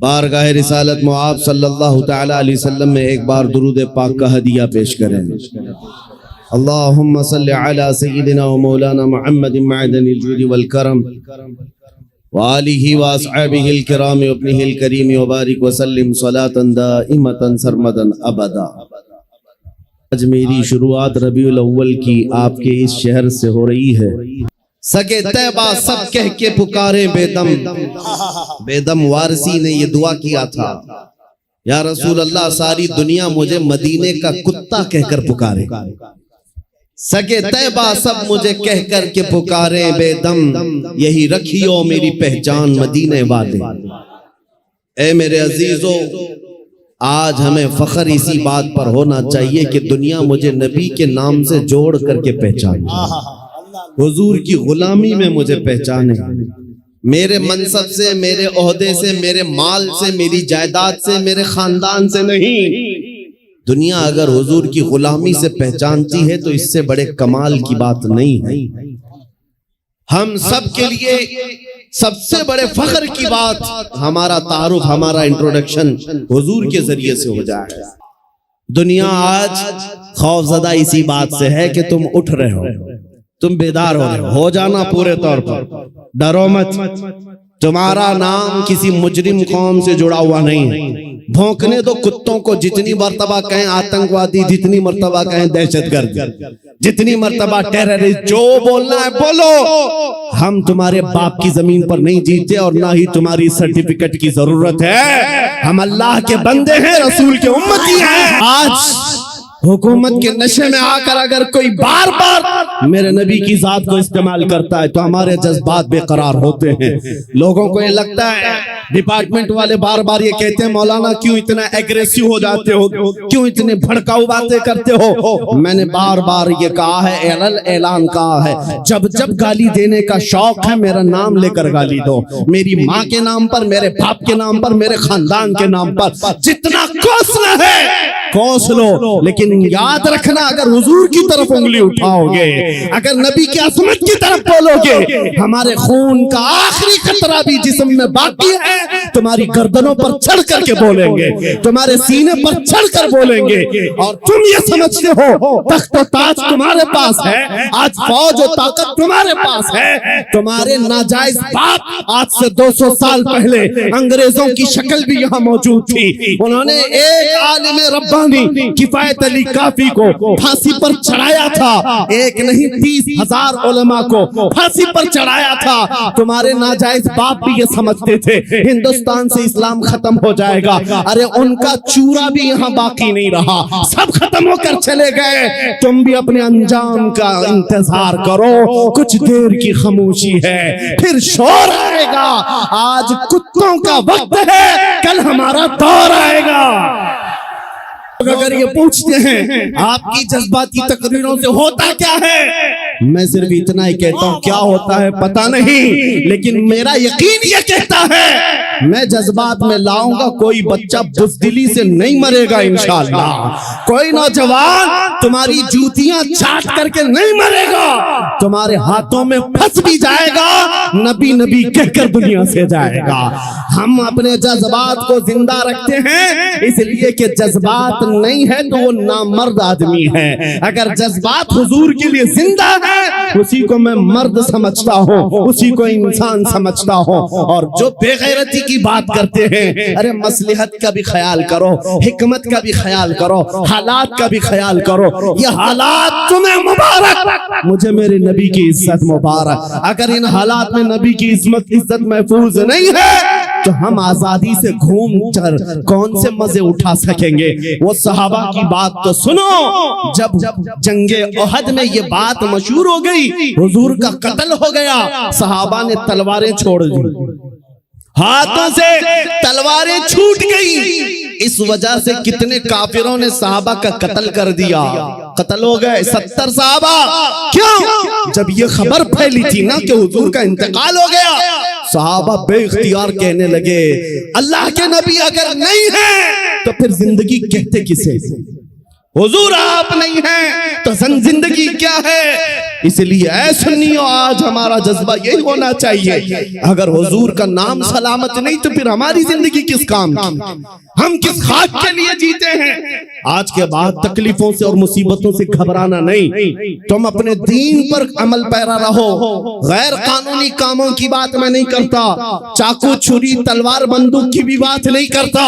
بارگاہ رسالت معاب صلی اللہ تعالی علیہ وسلم میں ایک بار درود پاک کا ہدیہ پیش کریں۔ اللہم صلی علی سیدنا و مولانا محمد معدن الجود والکرم وآلہ واصحابہ الکرام وابنہ الکریم وبارک وسلم صلاة دائمتا سرمدا ابدا۔ آج میری شروعات ربیع الاول کی آپ کے اس شہر سے ہو رہی ہے۔ سگے طیبہ سب کہہ کے پکارے بے دم، بے دم وارثی نے یہ دعا کیا تھا، یا رسول اللہ ساری دنیا مجھے مدینے کا کتا کہہ کر پکارے، سگے طیبہ سب مجھے کہہ کر کے پکارے بے دم، یہی رکھیو میری پہچان مدینے والے۔ اے میرے عزیزو، آج ہمیں فخر اسی بات پر ہونا چاہیے کہ دنیا مجھے نبی کے نام سے جوڑ کر کے پہچانے، حضور کی غلامی میں مجھے پہچانے، میرے منصب سے، میرے عہدے سے، میرے مال سے، میری جائیداد سے، میرے خاندان سے نہیں۔ دنیا اگر حضور کی غلامی سے پہچانتی ہے تو اس سے بڑے کمال کی بات نہیں ہے۔ ہم سب کے لیے سب سے بڑے فخر کی بات ہمارا تعارف، ہمارا انٹروڈکشن حضور کے ذریعے سے ہو جائے۔ دنیا آج خوف زدہ اسی بات سے ہے کہ تم اٹھ رہے ہو، تم بیدار ہو جانا پورے طور پر، ڈرو مت، تمہارا نام کسی مجرم قوم سے جڑا ہوا نہیں ہے۔ بھونکنے دو کتوں کو، جتنی مرتبہ کہیں آتنکوادی، جتنی مرتبہ کہیں دہشت گرد، جتنی مرتبہ ٹیررسٹ، جو بولنا ہے بولو، ہم تمہارے باپ کی زمین پر نہیں جیتے اور نہ ہی تمہاری سرٹیفکیٹ کی ضرورت ہے۔ ہم اللہ کے بندے ہیں، رسول کے امتی ہیں۔ آج حکومت کے نشے میں آ کر اگر کوئی بار بار میرے نبی کی ذات کو استعمال کرتا ہے تو ہمارے جذبات بے قرار ہوتے ہیں۔ لوگوں کو یہ لگتا ہے، ڈپارٹمنٹ والے بار بار یہ کہتے ہیں مولانا کیوں اتنا ایگریسیو ہو جاتے ہو، کیوں اتنے بھڑکاؤ باتیں کرتے ہو۔ میں نے بار بار یہ کہا ہے، اعلان کہا ہے، جب جب گالی دینے کا شوق ہے میرا نام لے کر گالی دو، میری ماں کے نام پر، میرے باپ کے نام پر، میرے خاندان کے نام پر، جتنا کوسنا ہے کوس لو، لیکن یاد رکھنا اگر حضور کی طرف انگلی اٹھاؤ گے، اگر نبی کی عظمت کی طرف بولو گے، ہمارے خون کا آخری قطرہ بھی جسم میں باقی ہے، تمہاری گردنوں پر چڑھ کر کے بولیں گے، تمہارے سینے پر چڑھ کر بولیں گے۔ اور تم یہ سمجھتے ہو تخت و تاج تمہارے پاس ہے، آج فوج و طاقت تمہارے پاس ہے، تمہارے ناجائز باپ آج سے 200 سال پہلے انگریزوں کی شکل بھی یہاں موجود تھی، انہوں نے ایک عالم ربانی کفایت علی کافی کو پھانسی پر چڑھایا تھا، ایک نہیں 30,000 علماء کو پھانسی پر چڑھایا تھا۔ تمہارے ناجائز باپ بھی یہ سمجھتے تھے ہندوستان سے اسلام ختم ہو جائے گا، ارے ان کا چورا بھی یہاں باقی نہیں رہا، سب ختم ہو کر چلے گئے۔ تم بھی اپنے انجام کا انتظار کرو، کچھ دیر کی خاموشی ہے پھر شور آئے گا۔ آج کتوں کا وقت ہے، کل ہمارا دور آئے گا۔ اگر یہ پوچھتے ہیں آپ کی جذباتی تقریروں سے ہوتا کیا ہے، میں صرف اتنا ہی کہتا ہوں کیا ہوتا ہے پتہ نہیں، لیکن میرا یقین یہ کہتا ہے میں جذبات میں لاؤں گا، کوئی بچہ بزدلی سے نہیں مرے گا انشاءاللہ، کوئی نوجوان تمہاری جوتیاں چاٹ کر کے نہیں مرے گا، تمہارے ہاتھوں میں پھنس بھی جائے گا، نبی نبی کہہ کر دنیا سے جائے گا۔ ہم اپنے جذبات کو زندہ رکھتے ہیں اس لیے کہ جذبات نہیں ہے تو وہ نامرد آدمی ہے، اگر جذبات حضور کے لیے زندہ ہے اسی کو میں مرد سمجھتا ہوں، اسی کو انسان سمجھتا ہوں۔ اور جو بے غیرتی کی بات کرتے ہیں، ارے مصلحت کا بھی خیال کرو، حکمت کا بھی خیال کرو، حالات کا بھی خیال کرو۔ یہ حالات تمہیں مبارک، مجھے میرے نبی کی عزت مبارک۔ اگر ان حالات میں نبی کی عزت محفوظ نہیں ہے تو ہم آزادی سے گھوم کر کون سے مزے اٹھا سکیں گے؟ وہ صحابہ کی بات تو سنو، جب جنگ احد میں یہ بات مشہور ہو گئی، حضور کا قتل ہو گیا، صحابہ نے تلواریں چھوڑ دی، ہاتھوں سے تلواریں چھوٹ گئی، اس وجہ سے کتنے کافروں نے صحابہ کا قتل کر دیا، قتل ہو گئے 70 صحابہ۔ کیوں؟ جب یہ خبر پھیلی تھی نا کہ حضور کا انتقال ہو گیا، صحابہ بے اختیار کہنے لگے اللہ کے نبی اگر نہیں ہے تو پھر زندگی کہتے کسے؟ حضور آپ نہیں ہیں تو زندگی کیا ہے؟ اس لیے اے سنیو آج ہمارا جذبہ یہی ہونا چاہیے، اگر حضور کا نام سلامت نہیں تو پھر ہماری زندگی کس کام کی؟ ہم کس خاک کے لیے جیتے ہیں؟ آج کے بعد تکلیفوں سے اور مصیبتوں سے گھبرانا نہیں، تم اپنے دین پر عمل پیرا رہو۔ غیر قانونی کاموں کی بات میں نہیں کرتا، چاقو چھری تلوار بندوق کی بھی بات نہیں کرتا،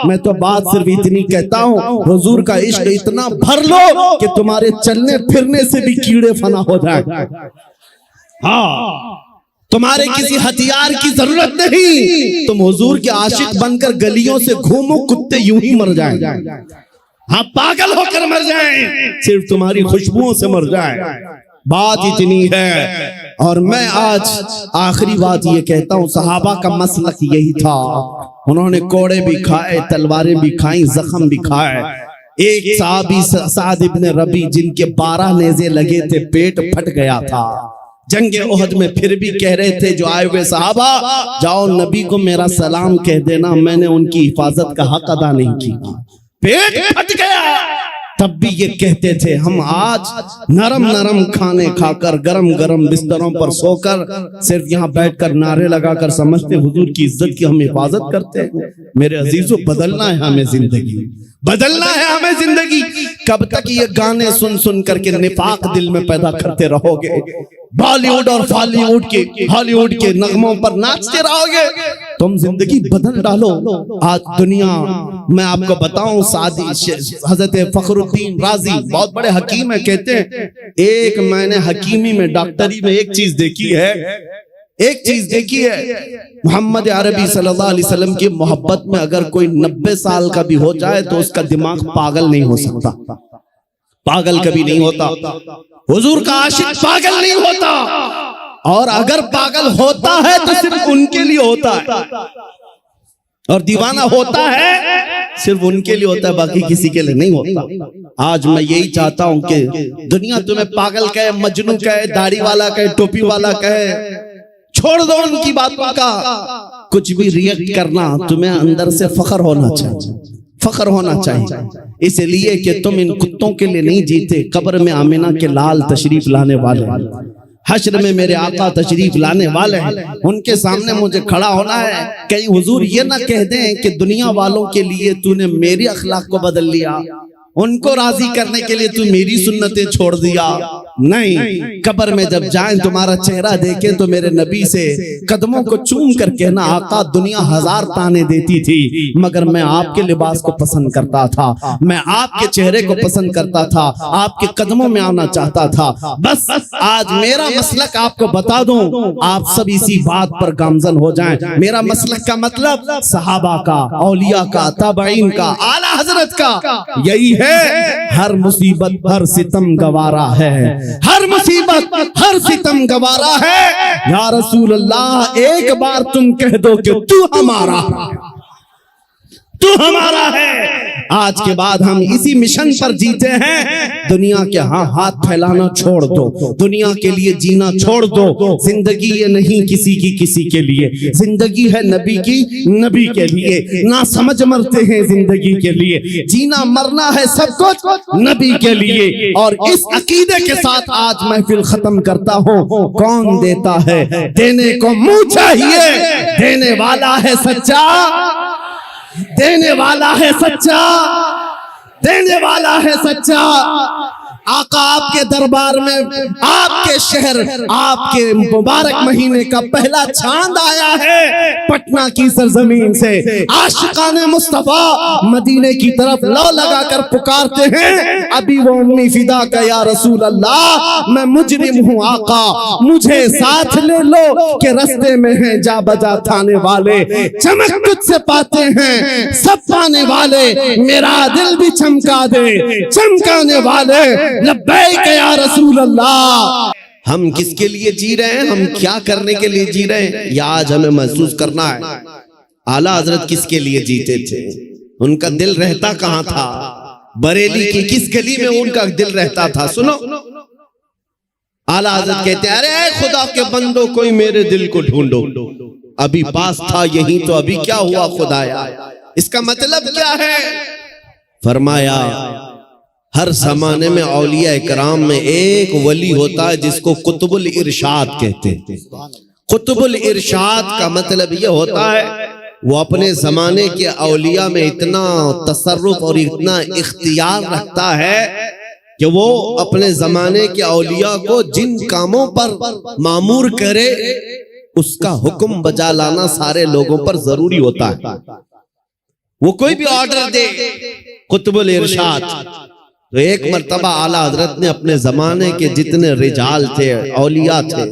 میں تو بات صرف اتنی کہتا ہوں حضور کا عشق اتنا بھر لو کہ تمہارے چلنے پھرنے سے بھی کیڑے فنا ہو جائیں۔ ہاں، تمہارے کسی ہتھیار کی ضرورت نہیں، تم حضور کے عاشق بن کر گلیوں سے گھومو، کتے یوں ہی مر جائیں، ہاں پاگل ہو کر مر جائیں، صرف تمہاری خوشبوؤں سے مر جائیں۔ بات اتنی ہے۔ اور میں آج آخری بات یہ کہتا ہوں، صحابہ کا مسلک یہی تھا، انہوں نے کوڑے بھی کھائے، تلواریں بھی کھائیں، زخم بھی کھائے۔ ایک صحابی سعد ابن ربی جن کے 12 نیزے لگے تھے، پیٹ پھٹ گیا تھا جنگ احد میں، پھر بھی کہہ رہے تھے جو آئے ہوئے صحابہ جاؤ نبی کو میرا سلام کہہ دینا، میں نے ان کی حفاظت کا حق ادا نہیں کیا، پیٹ پھٹ گیا، تب بھی یہ کہتے تھے ہم آج نرم نرم کھانے کھا کر گرم گرم بستروں پر سو کر صرف یہاں بیٹھ کر نعرے لگا کر سمجھتے حضور کی عزت کی ہم حفاظت کرتے ہیں۔ میرے عزیزو بدلنا ہے ہمیں زندگی، بدلنا ہے ہمیں زندگی۔ کب تک یہ گانے سن سن کر کے نفاق دل میں پیدا کرتے رہو گے؟ بالی ووڈ اور ہالی ووڈ کے نغموں پر ناچتے رہو گے؟ تم زندگی بدل ڈالو۔ آج دنیا میں آپ کو بتاؤں، حضرت فخر الدین رازی بہت بڑے حکیم ہیں، کہتے ہیں ایک میں نے حکیمی میں ڈاکٹری میں ایک چیز دیکھی ہے، محمد عربی صلی اللہ علیہ وسلم کی محبت میں اگر کوئی 90 سال کا بھی ہو جائے تو اس کا دماغ پاگل نہیں ہو سکتا، پاگل کبھی نہیں ہوتا، حضور کا عاشق پاگل نہیں ہوتا، اور اگر پاگل ہوتا ہے تو صرف ان کے لیے ہوتا ہے، اور دیوانہ ہوتا ہے صرف ان کے لیے ہوتا ہے، باقی کسی کے لیے نہیں ہوتا۔ آج میں یہی چاہتا ہوں کہ دنیا تمہیں پاگل کہے، مجنون کہے، داڑھی والا کہے، ٹوپی والا کہے، چھوڑ دو ان کی باتوں کا، کچھ بھی ریئیکٹ کرنا، تمہیں اندر سے فخر ہونا چاہیے، فخر ہونا چاہیے، اس لیے کہ تم ان کتوں کے لیے نہیں جیتے، قبر میں آمنہ کے لال تشریف لانے والے ہیں، حشر میں میرے آقا تشریف لانے والے ہیں، ان کے سامنے مجھے کھڑا ہونا ہے۔ کہیں حضور یہ نہ کہہ دیں کہ دنیا والوں کے لیے تو نے میری اخلاق کو بدل لیا، ان کو راضی کرنے کے لیے تو میری سنتیں چھوڑ دیا۔ نہیں، قبر میں جب جائیں تمہارا چہرہ دیکھیں تو میرے نبی سے قدموں کو چوم کر کہنا آقا دنیا 1000 تانے دیتی تھی مگر میں آپ کے لباس کو پسند کرتا تھا، میں آپ کے چہرے کو پسند کرتا تھا، آپ کے قدموں میں آنا چاہتا تھا۔ بس آج میرا مسلک آپ کو بتا دوں، آپ سب اسی بات پر گامزن ہو جائیں۔ میرا مسلک کا مطلب صحابہ کا، اولیاء کا، تابعین کا، اعلیٰ حضرت کا یہی ہے، ہر مصیبت ہر ستم گوارا ہے، ہر مصیبت ہر ستم گوارا ہے، یا رسول اللہ ایک بار تم کہہ دو کہ تو ہمارا ہے۔ آج کے بعد ہم اسی مشن پر جیتے ہیں، دنیا کے ہاتھ پھیلانا چھوڑ دو، دنیا کے لیے جینا چھوڑ دو۔ زندگی یہ نہیں کسی کے لیے، زندگی ہے نبی کی، نبی کے لیے، نہ سمجھ مرتے ہیں زندگی کے لیے، جینا مرنا ہے سب کچھ نبی کے لیے۔ اور اس عقیدے کے ساتھ آج محفل ختم کرتا ہوں، کون دیتا ہے دینے کو منہ چاہیے، دینے والا ہے سچا، دینے والا ہے سچا، دینے والا ہے سچا۔ آقا آپ کے دربار میں، آپ کے شہر، آپ کے مبارک مہینے کا پہلا چاند آیا ہے پٹنہ کی سرزمین سے۔ عاشقان مصطفیٰ مدینے کی طرف لو لگا کر پکارتے ہیں، ابھی وہ امی فدا کا یا رسول اللہ، میں مجرم ہوں آقا، مجھے ساتھ لے لو کہ رستے میں ہیں جا بجا تھانے والے، چمک تجھ سے پاتے ہیں سب پانے والے، میرا دل بھی چمکا دے چمکانے والے، لبیک یا رسول اللہ۔ ہم کس کے لیے جی رہے ہیں، ہم کیا کرنے کے لیے جی رہے ہیں، یہ آج ہمیں محسوس کرنا ہے۔ اعلیٰ حضرت کس کے لیے جیتے تھے، ان کا دل رہتا کہاں تھا، بریلی کی کس گلی میں ان کا دل رہتا تھا۔ سنو، اعلیٰ حضرت کہتے ہیں ارے خدا کے بندو کوئی میرے دل کو ڈھونڈو، ابھی پاس تھا یہی تو ابھی کیا ہوا خدایا۔ اس کا مطلب کیا ہے؟ فرمایا ہر زمانے میں اولیاء کرام میں ایک ولی ہوتا ہے جس کو قطب الارشاد کہتے ہیں۔ قطب الارشاد کا مطلب یہ ہوتا ہے وہ اپنے زمانے کے اولیاء میں اتنا تصرف اور اتنا اختیار رکھتا ہے کہ وہ اپنے زمانے کے اولیاء کو جن کاموں پر مامور کرے اس کا حکم بجا لانا سارے لوگوں پر ضروری ہوتا ہے۔ وہ کوئی بھی آرڈر دے، قطب الارشاد۔ تو ایک مرتبہ اعلیٰ حضرت نے اپنے زمانے کے جتنے رجال تھے، اولیاء تھے،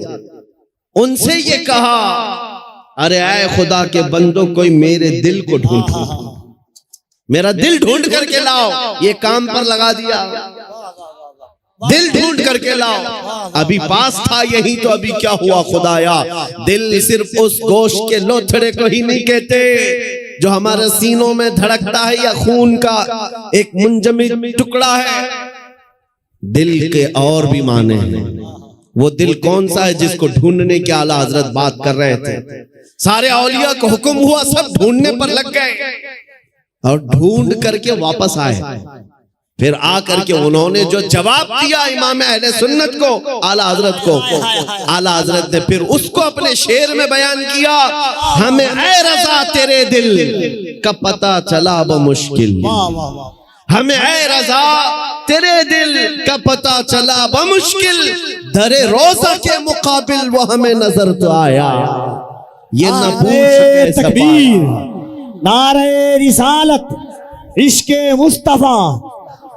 ان سے یہ کہا، ارے اے خدا کے بندوں، کوئی میرے دل کو ڈھونڈو، میرا دل ڈھونڈ کر کے لاؤ۔ یہ کام پر لگا دیا، دل ڈھونڈ کر کے لاؤ۔ ابھی پاس تھا یہی تو ابھی کیا ہوا خدایا؟ دل صرف اس گوشت کے لوتھڑے کو ہی نہیں کہتے جو ہمارے سینوں میں دھڑکتا ہے یا خون کا ایک منجمد ٹکڑا ہے۔ دل کے اور بھی معنی ہیں۔ وہ دل کون سا ہے جس کو ڈھونڈنے کے اعلیٰ حضرت بات کر رہے تھے؟ سارے اولیاء کو حکم ہوا، سب ڈھونڈنے پر لگ گئے اور ڈھونڈ کر کے واپس آئے۔ پھر آ کر کے انہوں نے جو جواب دیا امام اہل سنت کو، اعلیٰ حضرت کو، اعلیٰ حضرت نے پھر اس کو اپنے شعر میں بیان کیا، ہمیں اے رضا تیرے دل کا پتہ چلا بمشکل، ہمیں اے رضا تیرے دل کا پتہ چلا بمشکل، در روزہ کے مقابل وہ ہمیں نظر تو آیا، یہ نہ پوچھ کیسا تکبیر، نعرہ رسالت، عشق مصطفیٰ،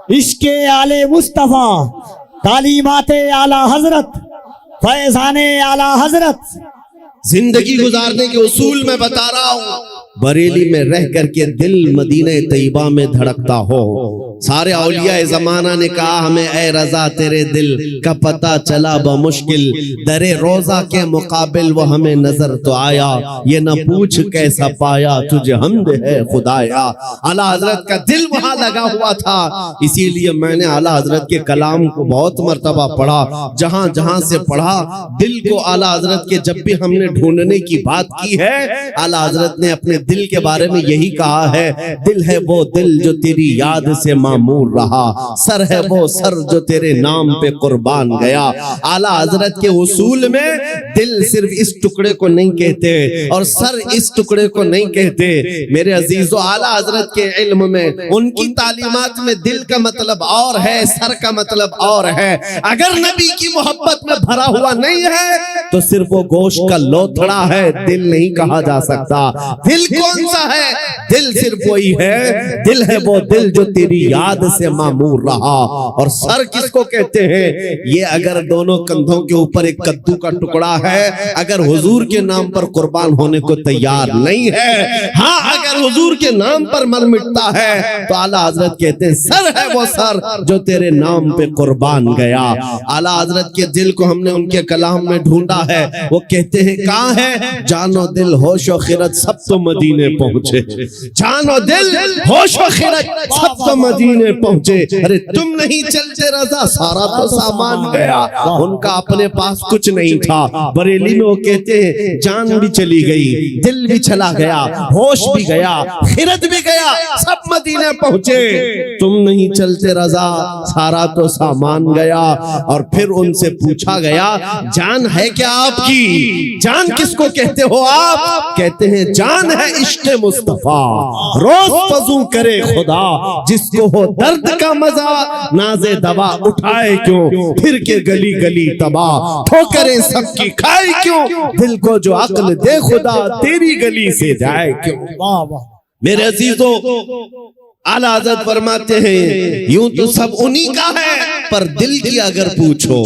عشق آل مصطفیٰ، تعلیمات اعلیٰ حضرت، فیضان اعلیٰ حضرت۔ زندگی گزارنے کے اصول میں بتا رہا ہوں، بریلی میں رہ کر کے دل مدینہ طیبہ میں دھڑکتا ہو۔ سارے اولیاء زمانہ نے کہا، ہمیں اے رضا تیرے دل کا پتہ چلا بمشکل، در روزہ کے مقابل وہ ہمیں نظر تو آیا، یہ نہ پوچھ کیسا پایا، تجھے حمد ہے خدایا۔ اعلیٰ حضرت کا دل وہاں لگا ہوا تھا، اسی لیے میں نے اعلیٰ حضرت کے کلام کو بہت مرتبہ پڑھا، جہاں جہاں سے پڑھا دل کو اعلیٰ حضرت کے جب بھی ہم نے ڈھونڈنے کی بات کی ہے، اعلیٰ حضرت نے اپنے دل کے بارے میں یہی کہا ہے، دل ہے وہ دل جو تیری یاد سے معمور رہا، سر ہے وہ سر جو تیرے نام پہ قربان گیا۔ اعلیٰ حضرت کے اصول میں دل صرف اس ٹکڑے کو نہیں کہتے اور سر اس ٹکڑے کو نہیں کہتے۔ میرے عزیزو، اعلیٰ حضرت کے علم میں، ان کی تعلیمات میں دل کا مطلب اور ہے، سر کا مطلب اور ہے۔ اگر نبی کی محبت میں بھرا ہوا نہیں ہے تو صرف وہ گوشت کا لوتھڑا ہے، دل نہیں کہا جا سکتا۔ دل کون سا ہے؟ دل صرف وہی ہے، دل ہے وہ دل جو تیری یاد سے معمور رہا۔ اور سر کس کو کہتے ہیں؟ یہ اگر دونوں کندھوں کے اوپر ایک کدو کا ٹکڑا ہے، اگر حضور کے نام پر قربان ہونے کو تیار نہیں ہے، ہاں اگر حضور کے نام پر مر مٹتا ہے تو اعلیٰ حضرت کہتے ہیں سر ہے وہ سر جو تیرے نام پہ قربان گیا۔ اعلیٰ حضرت کے دل کو ہم نے ان کے کلام میں ڈھونڈا ہے، وہ کہتے ہیں کہاں ہے؟ جان و دل ہوش و خرد سب تو مدینے پہنچے، جان و دل ہوش و خرد سب تو مدینے پہنچے۔ ارے تم نہیں چلتے رضا، سارا تو سامان گیا۔ ان کا اپنے پاس کچھ نہیں تھا۔ بریلی میں وہ کہتے ہیں جان بھی چلی گئی، دل بھی چلا گیا، ہوش بھی گیا، خرد بھی گیا، سب مدینے پہنچے۔ تم نہیں چلتے رضا، سارا تو سامان گیا۔ اور پھر ان سے پوچھا گیا جان ہے کیا آپ کی؟ جان کس کو کہتے ہو آپ؟ کہتے ہیں جان ہے عشق مصطفیٰ، روز فضو کرے خدا، جس کو ہو درد کا مزہ ناز دوا اٹھائے کیوں، پھر کے گلی گلی تباہ ٹھوکریں سب کی کھائے کیوں، دل کو جو عقل دے خدا تیری گلی سے جائے کیوں۔ میرے عزیزو، اعلیٰ حضرت فرماتے ہیں یوں تو سب انہی کا ہے پر دل کی اگر پوچھو،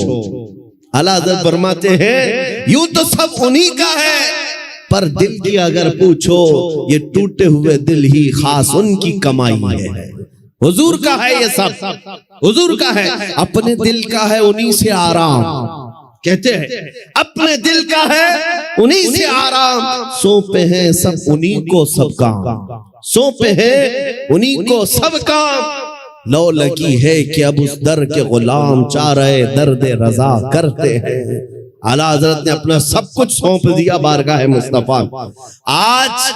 اعلیٰ حضرت فرماتے ہیں یوں تو سب انہی کا ہے پر دل کی اگر پوچھو، یہ ٹوٹے ہوئے دل ہی خاص ان کی کمائی ہے۔ حضور کا ہے یہ سب، حضور کا ہے، اپنے دل کا ہے انہی سے آرام، کہتے ہیں اپنے دل کا ہے انہی سے آرام، سونپے ہیں سب انہی کو سب کام، سونپے ہیں انہی کو سب کام، لو لگی ہے کہ اب اس در کے غلام چارے درد رضا کرتے ہیں۔ اعلیٰ حضرت نے اپنا سب کچھ سونپ دیا بارگاہ مصطفیٰ۔ آج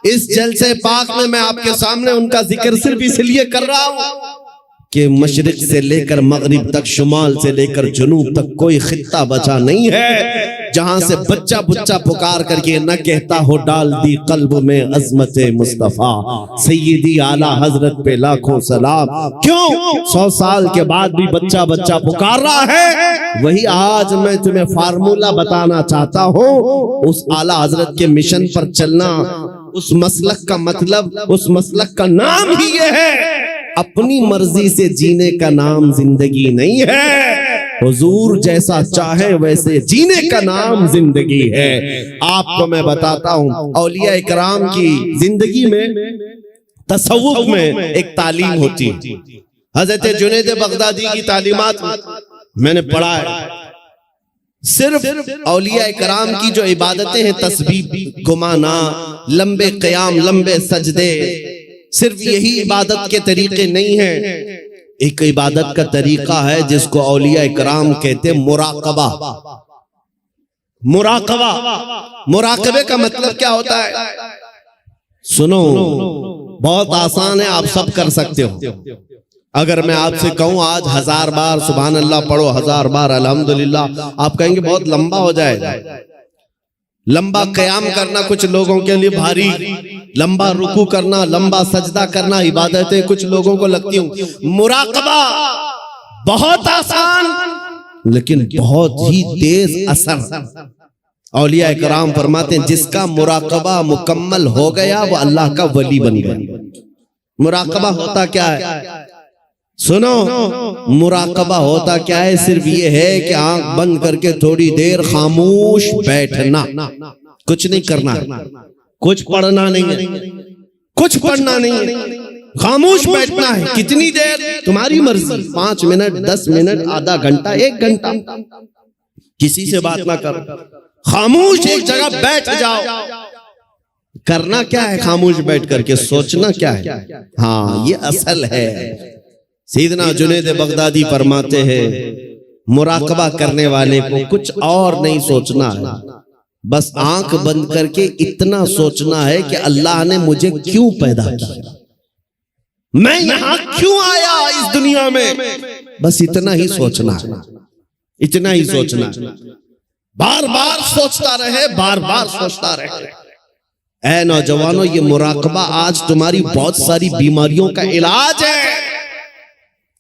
اس جلسے پاک میں آپ کے سامنے ان کا ذکر صرف اس لیے کر رہا ہوں کہ مشرق سے لے کر مغرب تک، شمال سے لے کر جنوب تک کوئی خطہ بچا نہیں ہے جہاں سے بچہ بچہ پکار کر کے نہ کہتا ہو ڈال دی قلب میں عظمت مصطفیٰ سیدی اعلیٰ حضرت پہ لاکھوں سلام۔ کیوں 100 سال کے بعد بھی بچہ بچہ پکار رہا ہے؟ وہی آج میں تمہیں فارمولہ بتانا چاہتا ہوں، اس اعلیٰ حضرت کے مشن پر چلنا، اس مسلک کا مطلب، اس مسلک کا نام ہی یہ ہے، اپنی مرضی سے جینے کا نام زندگی نہیں ہے، حضور جیسا چاہے ویسے جینے کا نام زندگی ہے۔ آپ کو میں بتاتا ہوں اولیاء کرام کی زندگی میں، تصوف میں ایک تعلیم ہوتی ہے۔ حضرت جنید بغدادی کی تعلیمات میں نے پڑھا ہے، صرف اولیاء کرام کی جو عبادتیں ہیں، تسبیح، گمانا، لمبے قیام، لمبے سجدے، صرف یہی عبادت کے طریقے نہیں ہیں۔ ایک عبادت کا طریقہ ہے جس کو اولیاء کرام کہتے ہیں مراقبہ۔ مراقبہ، مراقبے کا مطلب کیا ہوتا ہے؟ سنو، بہت آسان ہے، آپ سب کر سکتے ہو۔ اگر میں آپ سے کہوں آج 1000 بار سبحان اللہ پڑھو، 1000 بار الحمدللہ، آپ کہیں گے بہت لمبا ہو جائے گا۔ لمبا قیام کرنا کچھ لوگوں کے لیے بھاری، لمبا رکوع کرنا، لمبا سجدہ کرنا عبادتیں کچھ لوگوں کو لگتی ہوں۔ مراقبہ بہت آسان لیکن بہت ہی تیز اثر۔ اولیاء کرام فرماتے ہیں جس کا مراقبہ مکمل ہو گیا وہ اللہ کا ولی بن گیا۔ مراقبہ ہوتا کیا ہے؟ سنو، مراقبہ ہوتا کیا ہے؟ صرف یہ ہے کہ آنکھ بند کر کے تھوڑی دیر خاموش بیٹھنا، کچھ نہیں کرنا، کچھ پڑھنا نہیں ہے، کچھ پڑھنا نہیں ہے، خاموش بیٹھنا ہے۔ کتنی دیر؟ تمہاری مرضی، 5 منٹ، 10 منٹ، آدھا گھنٹہ، 1 گھنٹہ، کسی سے بات نہ کرو، خاموش ایک جگہ بیٹھ جاؤ۔ کرنا کیا ہے خاموش بیٹھ کر کے؟ سوچنا کیا ہے؟ ہاں، یہ اصل ہے۔ سیدنا جنید بغدادی فرماتے ہیں مراقبہ کرنے والے کو کچھ اور نہیں سوچنا ہے، بس آنکھ بند کر کے اتنا سوچنا ہے کہ اللہ نے مجھے کیوں پیدا کیا، میں یہاں کیوں آیا اس دنیا میں، بس اتنا ہی سوچنا ہے، اتنا ہی سوچنا ہے۔ بار بار سوچتا رہے، بار بار سوچتا رہے۔ اے نوجوانوں، یہ مراقبہ آج تمہاری بہت ساری بیماریوں کا علاج ہے۔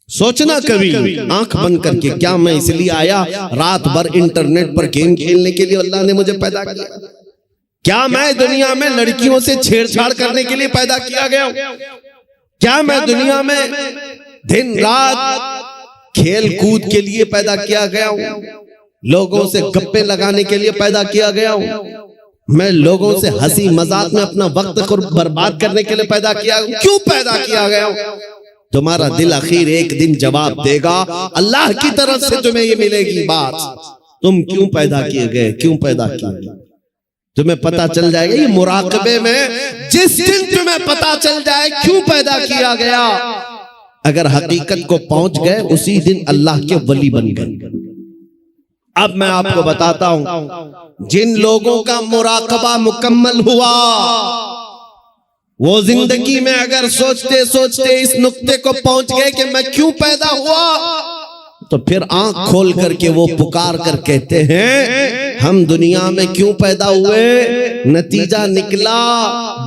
سوچنا کبھی آنکھ بند کر کے، کیا میں اس لیے آیا رات بھر انٹرنیٹ پر گیم کھیلنے کے لیے اللہ نے مجھے پیدا کیا؟ کیا میں دنیا میں لڑکیوں سے چھیڑ چھاڑ کرنے کے لیے پیدا کیا گیا ہوں؟ کیا میں دنیا میں دن رات کھیل کود کے لیے پیدا کیا گیا ہوں؟ لوگوں سے گپے لگانے کے لیے پیدا کیا گیا ہوں؟ میں لوگوں سے ہنسی مذاق میں اپنا وقت برباد کرنے کے لیے پیدا کیا ہوں؟ کیوں پیدا کیا گیا ہوں؟ تمہارا دل آخر ایک دن جواب دے گا، اللہ کی طرف سے تمہیں یہ ملے گی بات، تم کیوں پیدا کیے گئے، کیوں پیدا کیے گئے، تمہیں پتا چل جائے گا۔ یہ مراقبے میں جس دن تمہیں پتا چل جائے کیوں پیدا کیا گیا، اگر حقیقت کو پہنچ گئے اسی دن اللہ کے ولی بن گئے۔ اب میں آپ کو بتاتا ہوں جن لوگوں کا مراقبہ مکمل ہوا، وہ زندگی میں اگر سوچتے سوچتے اس نقطے کو پہنچ گئے کہ میں کیوں پیدا ہوا، تو پھر آنکھ کھول کر کے وہ پکار کر کہتے ہیں ہم دنیا میں کیوں پیدا ہوئے؟ نتیجہ نکلا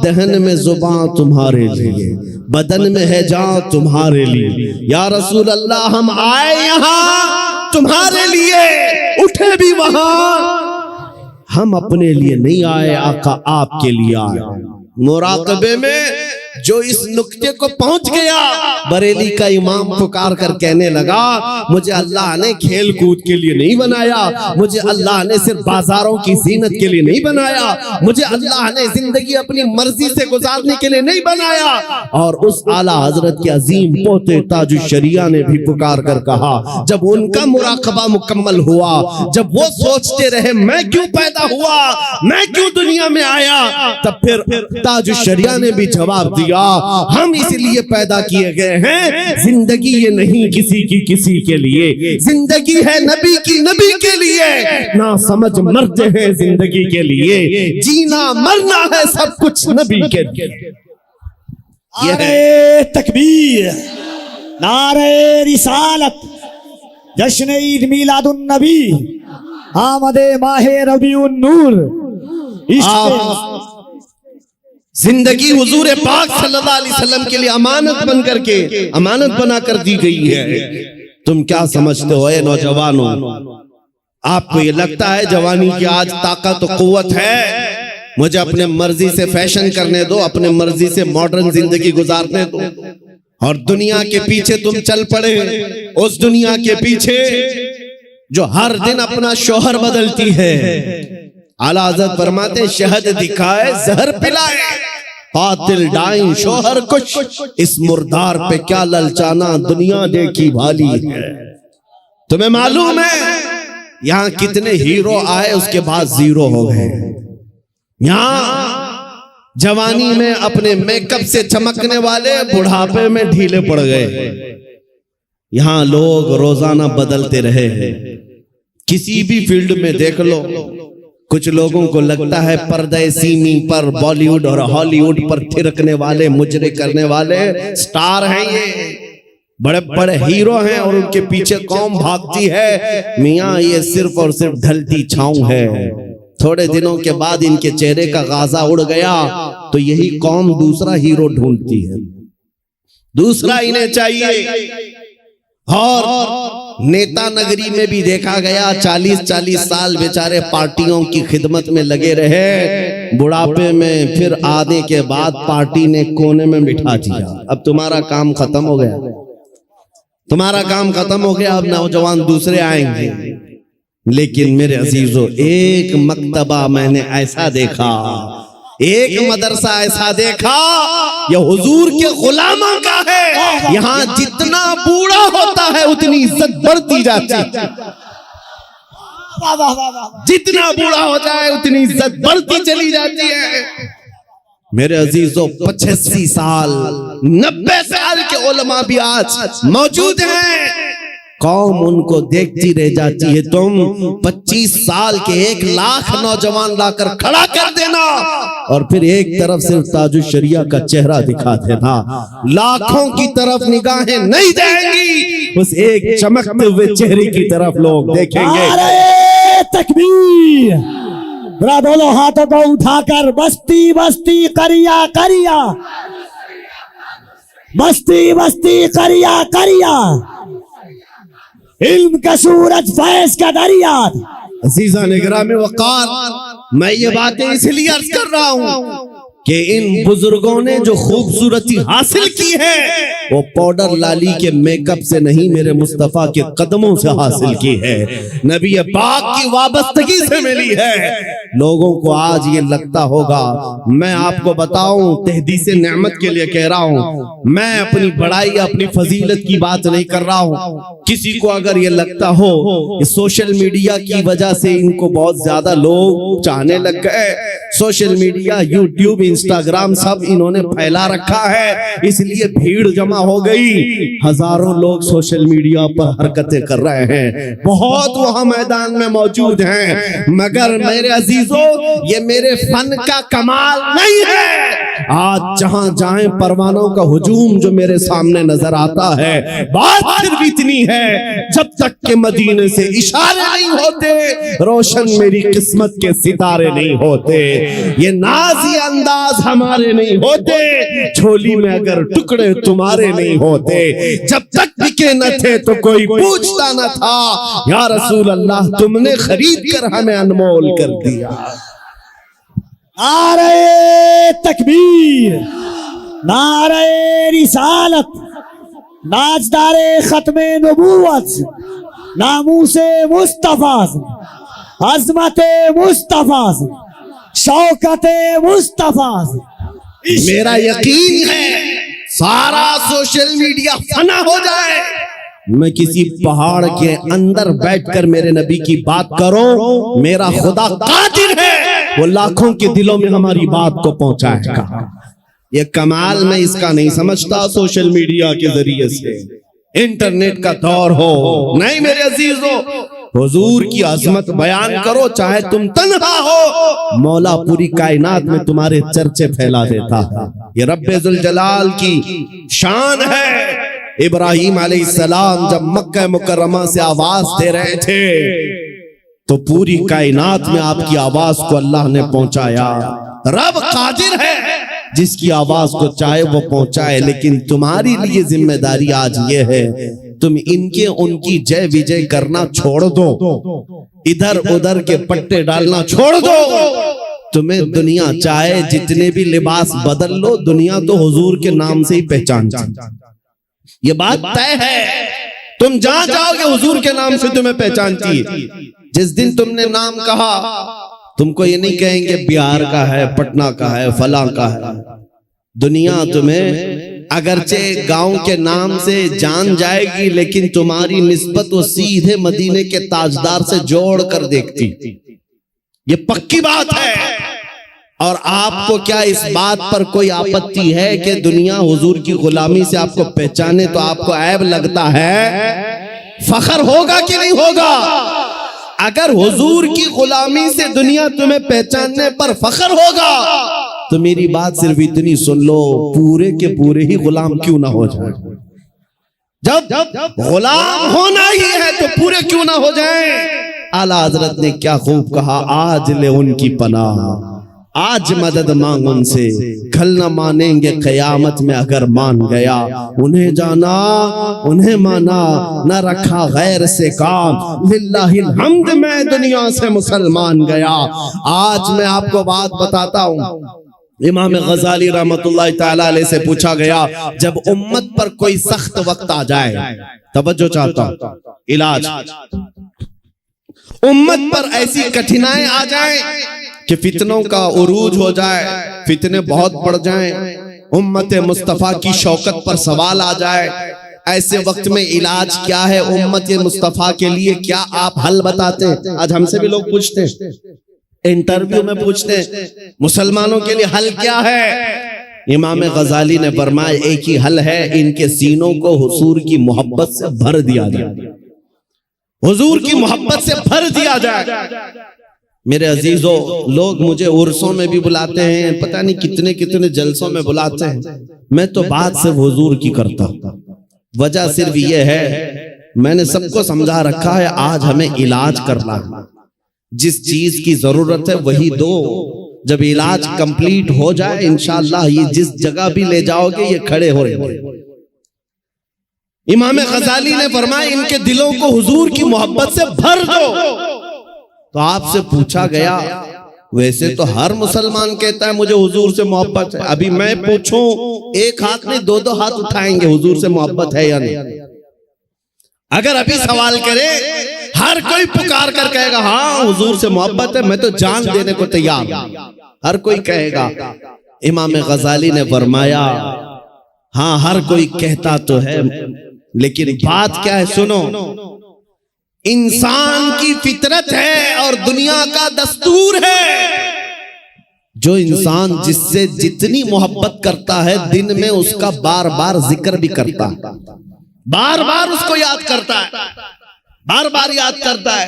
دہن میں زبان تمہارے لیے، بدن میں ہے جان تمہارے لیے۔ یا رسول اللہ ہم آئے یہاں تمہارے لیے، اٹھے بھی وہاں، ہم اپنے لیے نہیں آئے، آقا آپ کے لیے آئے۔ مراقبے میں جو اس نقطے کو پہنچ گیا، بریلی کا امام پکار کر کہنے لگا مجھے اللہ نے کھیل کود کے لیے نہیں بنایا، مجھے اللہ نے صرف بازاروں کی زینت کے لیے نہیں بنایا، مجھے اللہ نے زندگی اپنی مرضی سے گزارنے کے لیے نہیں بنایا۔ اور اس اعلیٰ حضرت کے عظیم پوتے تاج الشریعہ نے بھی پکار کر کہا، جب ان کا مراقبہ مکمل ہوا، جب وہ سوچتے رہے میں کیوں پیدا ہوا، میں کیوں دنیا میں آیا، تب پھر تاج الشریعہ نے بھی جواب دیا ہم اس لیے پیدا کیے گئے ہیں، زندگی یہ نہیں کسی کے لیے، زندگی ہے نبی کی نبی کے لیے، نہ سمجھ مرتے ہیں زندگی کے لیے، جینا مرنا ہے سب کچھ نبی کے لیے۔ نعرہ تکبیر، نعرہ رسالت، جشن عید میلاد النبی، آمد ماہ ربیع النور، عشق زندگی حضور پاک صلی اللہ علیہ وسلم کے لیے امانت بن کر کے امانت بنا کر دی گئی ہے۔ تم کیا سمجھتے ہو اے نوجوانوں؟ آپ کو یہ لگتا ہے جوانی کی آج طاقت و قوت ہے، مجھے اپنے مرضی سے فیشن کرنے دو، اپنے مرضی سے ماڈرن زندگی گزارنے دو، اور دنیا کے پیچھے تم چل پڑے، اس دنیا کے پیچھے جو ہر دن اپنا شوہر بدلتی ہے۔ اعلیٰ حضرت فرماتے ہیں شہد دکھائے زہر پلائے، قاتل ڈائیں شوہر کچھ، اس مردار پہ کیا للچانا دنیا دیکھی بھالی ہے۔ تمہیں معلوم ہے یہاں کتنے ہیرو آئے اس کے بعد زیرو ہو گئے؟ یہاں جوانی میں اپنے میک اپ سے چمکنے والے بڑھاپے میں ڈھیلے پڑ گئے۔ یہاں لوگ روزانہ بدلتے رہے ہیں، کسی بھی فیلڈ میں دیکھ لو۔ کچھ لوگوں کو لگتا ہے پردہ سیمی پر بالی ووڈ اور ہالی ووڈ پر تھرکنے والے مجرے کرنے والے سٹار ہیں، یہ بڑے بڑے ہیرو ہیں، اور ان کے پیچھے قوم بھاگتی ہے۔ میاں یہ صرف اور صرف ڈھلتی چھاؤں ہے، تھوڑے دنوں کے بعد ان کے چہرے کا غازہ اڑ گیا تو یہی قوم دوسرا ہیرو ڈھونڈتی ہے، دوسرا انہیں چاہیے۔ اور نیتا نگری میں بھی دیکھا گیا 40 سال بیچارے پارٹیوں کی خدمت میں لگے رہے، بڑھاپے میں پھر آنے کے بعد پارٹی نے کونے میں بٹھا دیا۔ اب تمہارا کام ختم ہو گیا، تمہارا کام ختم ہو گیا، اب نوجوان دوسرے آئیں گے۔ لیکن میرے عزیزو، ایک مکتبہ میں نے ایسا دیکھا، ایک مدرسہ ایسا دیکھا، یہ حضور کے غلاموں کا ہے۔ یہاں جتنا بوڑھا ہوتا ہے اتنی عزت بڑھتی جاتی ہے، جتنا بوڑھا ہو جائے اتنی عزت بڑھتی چلی جاتی ہے۔ میرے عزیزو، 85 سال 90 سال کے علماء بھی آج موجود ہیں، قوم ان کو دیکھتی رہ جاتی ہے۔ تم 25 سال کے 1 لاکھ نوجوان لا کر کھڑا کر دینا، اور پھر ایک طرف صرف تاج الشریعہ کا چہرہ دکھا دینا، لاکھوں کی طرف نگاہیں نہیں جائیں گی، اس ایک چمکتے ہوئے چہرے کی طرف لوگ دیکھیں گے۔ نعرہ تکبیر! ذرا دونوں ہاتھوں کو اٹھا کر بستی بستی کریا کریا، بستی بستی کریا کریا، علم کا سورج فیض کا دریا۔ عزیزان اکرام وقار، میں یہ باتیں اس لیے عرض کر رہا ہوں کہ ان بزرگوں نے جو خوبصورتی حاصل کی ہے وہ پاؤڈر لالی کے میک اپ سے نہیں، میرے مصطفیٰ کے قدموں سے حاصل کی ہے، نبی پاک کی وابستگی سے ملی ہے۔ لوگوں کو آج یہ لگتا ہوگا، میں آپ کو بتاؤں تحدیث نعمت کے لیے کہہ رہا ہوں، میں اپنی بڑائی اپنی فضیلت کی بات نہیں کر رہا ہوں۔ کسی کو اگر یہ لگتا ہو کہ سوشل میڈیا کی وجہ سے ان کو بہت زیادہ لوگ چاہنے لگ گئے، سوشل میڈیا، یوٹیوب، انسٹاگرام سب انہوں نے پھیلا رکھا ہے، اس لیے بھیڑ جمع ہو گئی، ہزاروں لوگ سوشل میڈیا پر حرکتیں کر رہے ہیں، بہت وہاں میدان میں موجود ہیں، مگر میرے عزیزو یہ میرے فن کا کمال نہیں ہے۔ آج جہاں جائیں پروانوں کا ہجوم جو میرے سامنے نظر آتا ہے، بات صرف اتنی ہے، جب تک کہ مدینے سے اشارے نہیں ہوتے روشن میری قسمت کے ستارے نہیں ہوتے، یہ نازی انداز ہمارے نہیں ہوتے، جھولی میں اگر ٹکڑے تمہارے نہیں ہوتے، جب تک بکے نہ تھے تو کوئی پوچھتا نہ تھا، یا رسول اللہ تم نے خرید کر ہمیں انمول کر دیا۔ نعرہ تکبیر! نعرہ رسالت! ناچدار ختم نبوت! ناموس مصطفیٰ! عظمت مصطفیٰ! شوکت مصطفیٰ! میرا یقین ہے سارا سوشل میڈیا فنا ہو جائے، میں کسی پہاڑ کے اندر بیٹھ کر میرے نبی کی بات کروں، میرا خدا قادر ہے وہ لاکھوں کے دلوں میں ہماری بات کو پہنچائے گا۔ یہ کمال میں اس کا نہیں سمجھتا سوشل میڈیا کے ذریعے سے، انٹرنیٹ کا دور ہو، نہیں میرے عزیزو، حضور کی عظمت بیان کرو چاہے تم تنہا ہو، مولا پوری کائنات میں تمہارے چرچے پھیلا دیتا ہے۔ یہ رب ذوالجلال کی شان ہے ابراہیم علیہ السلام جب مکہ مکرمہ سے آواز دے رہے تھے تو پوری کائنات میں آپ کی آواز کو اللہ نے پہنچایا. رب قادر ہے جس کی آواز کو چاہے وہ پہنچائے، لیکن تمہاری لیے ذمہ داری آج یہ ہے تم ان کی جے وجے کرنا چھوڑ دو، ادھر ادھر کے پٹے ڈالنا چھوڑ دو. تمہیں دنیا چاہے جتنے بھی لباس بدل لو، دنیا تو حضور کے نام سے ہی پہچانتی. یہ بات طے ہے، تم جہاں جاؤ گے حضور کے نام سے تمہیں پہچانتی. جس دن تم نے نام کہا تم کو یہ نہیں کہیں گے بہار کا ہے، پٹنہ کا ہے، فلاں کا ہے. دنیا تمہیں اگرچہ گاؤں کے نام سے جان جائے گی، لیکن تمہاری نسبت وہ سیدھے مدینے کے تاجدار سے جوڑ کر دیکھتی. یہ پکی بات ہے. اور آپ کو کیا اس بات پر کوئی آپتی ہے کہ دنیا حضور کی غلامی سے آپ کو پہچانے تو آپ کو عیب لگتا ہے؟ فخر ہوگا کہ نہیں ہوگا؟ اگر حضور کی غلامی سے دنیا تمہیں پہچاننے پر فخر ہوگا تو میری بات صرف اتنی سن لو، پورے کے پورے ہی غلام کیوں نہ ہو جائیں. جب غلام ہونا ہی ہے تو پورے کیوں نہ ہو جائیں. اعلیٰ حضرت نے کیا خوب کہا، آج لے ان کی پناہ، آج مدد مانگ ان سے، کل نہ مانیں گے قیامت میں اگر مان گیا. انہیں جانا انہیں مانا، نہ رکھا غیر سے کام، للہ الحمد میں دنیا سے مسلمان گیا. آج میں آپ کو بات بتاتا ہوں. امام غزالی رحمت اللہ تعالیٰ علیہ سے پوچھا گیا، جب امت پر کوئی سخت وقت آ جائے، توجہ چاہتا ہوں، علاج، امت پر ایسی کٹھنائیں آ جائیں کہ فتنوں کا عروج ہو جائے، فتنے بہت بڑھ جائیں، امت مصطفیٰ کی شوکت پر سوال آ جائے، ایسے وقت میں علاج کیا ہے امت مصطفیٰ کے لیے؟ کیا آپ حل بتاتے ہیں؟ آج ہم سے بھی لوگ پوچھتے ہیں، انٹرویو میں پوچھتے ہیں مسلمانوں کے لیے حل کیا ہے؟ امام غزالی نے فرمایا ایک ہی حل ہے، ان کے سینوں کو حضور کی محبت سے بھر دیا جائے، حضور کی محبت سے بھر دیا جائے. میرے عزیزو، لوگ مجھے عرسوں میں بھی بلاتے ہیں، پتہ نہیں کتنے کتنے جلسوں میں بلاتے ہیں، میں تو بات صرف حضور کی کرتا ہوں. وجہ صرف یہ ہے، میں نے سب کو سمجھا رکھا ہے آج ہمیں علاج کرنا ہے، جس چیز کی ضرورت ہے وہی دو. جب علاج کمپلیٹ ہو جائے انشاءاللہ یہ جس جگہ بھی لے جاؤ گے یہ کھڑے ہو رہے ہیں. امام غزالی نے فرمایا ان کے دلوں کو حضور کی محبت سے بھر دو. تو آپ سے پوچھا گیا، ویسے تو ہر مسلمان کہتا ہے مجھے حضور سے محبت ہے، ابھی میں پوچھوں ایک ہاتھ نہیں دو ہاتھ اٹھائیں گے حضور سے محبت ہے یا نہیں؟ اگر ابھی سوال کرے ہر کوئی پکار کر کہے گا ہاں حضور سے محبت ہے، میں تو جان دینے کو تیار ہوں، ہر کوئی کہے گا. امام غزالی نے فرمایا ہاں ہر کوئی کہتا تو ہے، لیکن بات کیا ہے سنو، انسان کی فطرت ہے اور دنیا کا دستور ہے. جو انسان جس سے جتنی محبت کرتا ہے دن میں اس کا بار بار ذکر بھی کرتا ہے، بار بار اس کو یاد کرتا ہے، بار بار یاد کرتا ہے.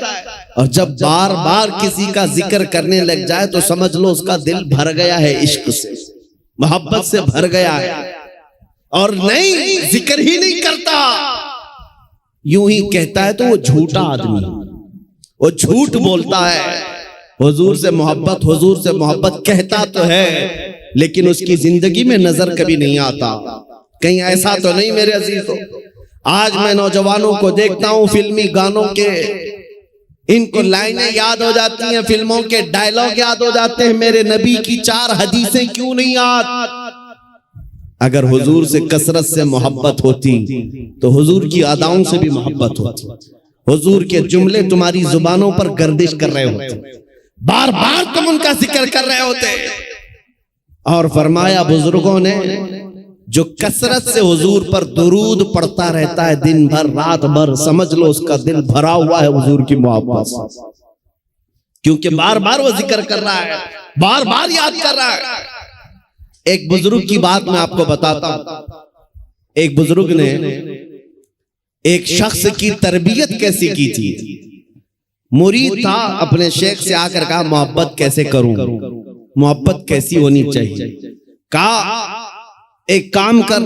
اور جب بار بار کسی کا ذکر کرنے لگ جائے تو سمجھ لو اس کا دل بھر گیا ہے، عشق سے محبت سے بھر گیا ہے. اور نہیں ذکر ہی نہیں کرتا، یوں ہی کہتا ہے تو وہ جھوٹا آدمی، وہ جھوٹ بولتا ہے. حضور سے محبت کہتا تو ہے لیکن اس کی زندگی میں نظر کبھی نہیں آتا. کہیں ایسا تو نہیں میرے عزیزو؟ آج میں نوجوانوں کو دیکھتا ہوں فلمی گانوں کے، ان کو لائنیں یاد ہو جاتی ہیں، فلموں کے ڈائلاگ یاد ہو جاتے ہیں، میرے نبی کی 4 حدیثیں کیوں نہیں یاد؟ اگر حضور سے کثرت سے محبت ہوتی تو حضور کی اداؤں سے بھی محبت ہوتی، حضور کے جملے تمہاری زبانوں پر گردش کر رہے ہوتے، بار بار تم ان کا ذکر کر رہے ہوتے. اور فرمایا بزرگوں نے جو کثرت سے حضور پر درود پڑھتا رہتا ہے دن بھر رات بھر، سمجھ لو اس کا دل بھرا ہوا ہے حضور کی محبت سے، کیونکہ بار بار وہ ذکر کر رہا ہے، بار بار یاد کر رہا ہے. ایک بزرگ کی بات میں آپ کو بتاتا ہوں. ایک بزرگ نے ایک شخص کی تربیت کیسی کی تھی. مرید تھا، اپنے شیخ سے آ کر کہا محبت کیسے کروں، محبت کیسی ہونی چاہیے. کہا ایک کام کر،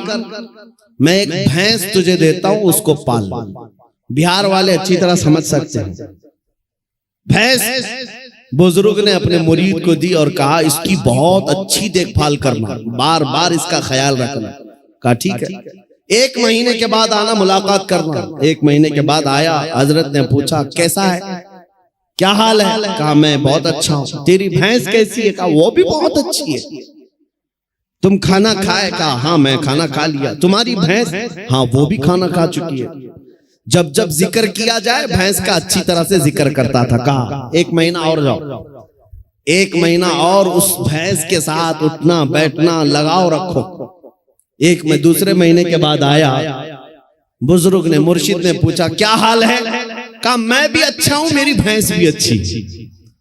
میں ایک بھینس تجھے دیتا ہوں، اس کو پال۔ بہار والے اچھی طرح سمجھ سکتے ہیں۔ بھینس بزرگ نے اپنے مرید کو دی اور کہا اس کی بہت اچھی دیکھ بھال کرنا، بار بار اس کا خیال رکھنا۔ کہا ٹھیک ہے، 1 مہینے کے بعد آنا، ملاقات کرنا۔ 1 مہینے کے بعد آیا، حضرت نے پوچھا کیسا ہے، کیا حال ہے؟ کہا میں بہت اچھا ہوں۔ تیری بھینس کیسی ہے؟ کہا وہ بھی بہت اچھی ہے۔ تم کھانا کھائے؟ کہا ہاں میں کھانا کھا لیا۔ تمہاری بھینس؟ ہاں وہ بھی کھانا کھا چکی ہے۔ جب جب ذکر کیا جائے بھینس کا اچھی طرح سے ذکر کرتا تھا۔ کہا 1 مہینہ اور جاؤ، 1 مہینہ اور اس بھینس کے ساتھ اٹھنا بیٹھنا لگاؤ رکھو۔ دوسرے مہینے کے بعد آیا، بزرگ نے مرشد نے پوچھا کیا حال ہے؟ کہا میں بھی اچھا ہوں، میری بھینس بھی اچھی۔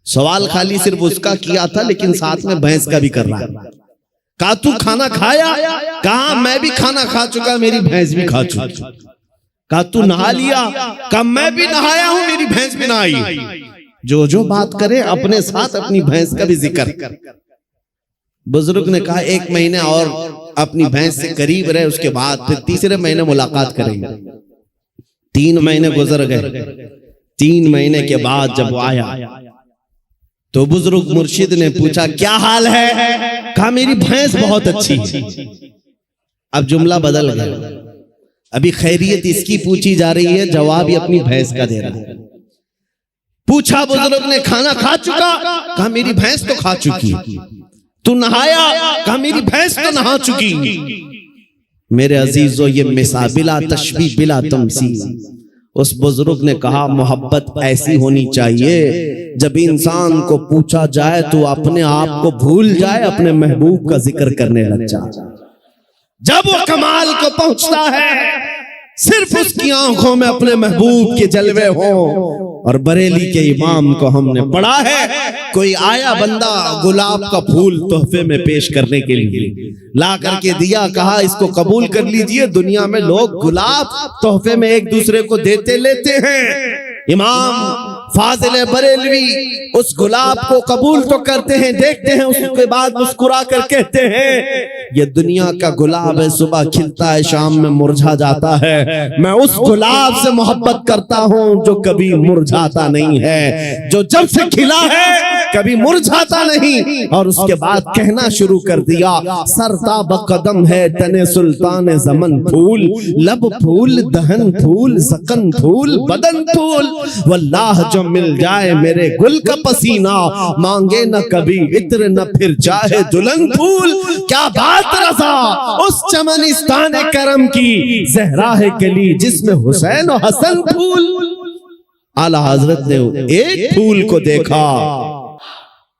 سوال خالی صرف اس کا کیا تھا لیکن ساتھ میں بھینس کا بھی کر رہا ہے۔ کہا تو کھانا کھایا؟ کہا میں بھی کھانا کھا چکا، میری بھینس بھی کھا چکی۔ کہا تو نہا لیا؟ کہا میں بھی نہایا ہوں، میری بھینس بھی نہائی۔ جو بات کرے اپنے ساتھ اپنی بھینس کا بھی ذکر۔ بزرگ نے کہا 1 مہینے اور اپنی بھینس سے قریب رہے، اس کے بعد پھر تیسرے مہینے ملاقات کریں گے۔ 3 مہینے گزر گئے۔ 3 مہینے کے بعد جب وہ آیا تو بزرگ مرشد نے پوچھا کیا حال ہے؟ کہا میری بھینس بہت اچھی ہے۔ اب جملہ بدل گیا، ابھی خیریت اس کی پوچھی جا رہی ہے، جواب ہی اپنی بھینس کا دے رہا ہے۔ پوچھا بزرگ نے کھانا کھا چکا؟ کہا میری بھینس تو کھا چکی۔ تو نہایا؟ کہا میری بھینس تو نہا چکی۔ میرے عزیزو یہ مثال بلا تشبیہ بلا تمثیل۔ اس بزرگ نے کہا محبت ایسی ہونی چاہیے جب انسان کو پوچھا جائے تو اپنے آپ کو بھول جائے، اپنے محبوب کا ذکر کرنے لگ جائے۔ جب وہ کمال کو پہنچتا ہے صرف اس کی آنکھوں میں اپنے محبوب کے جلوے ہوں۔ اور بریلی کے امام کو ہم نے پڑھا ہے، کوئی آیا بندہ گلاب کا پھول تحفے میں پیش کرنے کے لیے، لا کر کے دیا، کہا اس کو قبول کر لیجئے۔ دنیا میں لوگ گلاب تحفے میں ایک دوسرے کو دیتے لیتے ہیں، امام فاضل بریلوی اس گلاب کو قبول تو کرتے ہیں، دیکھتے ہیں، اس کے بعد مسکرا کر کہتے ہیں یہ دنیا کا گلاب ہے، صبح کھلتا ہے شام میں مرجھا جاتا ہے، میں اس گلاب سے محبت کرتا ہوں جو کبھی مرجھاتا نہیں ہے، جو جب سے کھلا ہے کبھی مرجھاتا نہیں۔ اور اس کے بعد کہنا شروع کر دیا سرتاب قدم ہے تن سلطان زمن پھول، لب پھول دہن پھول زکن پھول بدن پھول، واللہ جو مل جائے میرے گل کا پسینہ، مانگے نہ کبھی عطر نہ پھر چاہے دلہن پھول۔ کیا بات رضا اس چمنستان کرم کی، زہرا ہے کلی جس میں حسین و حسن پھول۔ اعلیٰ حضرت نے ایک پھول کو دیکھا،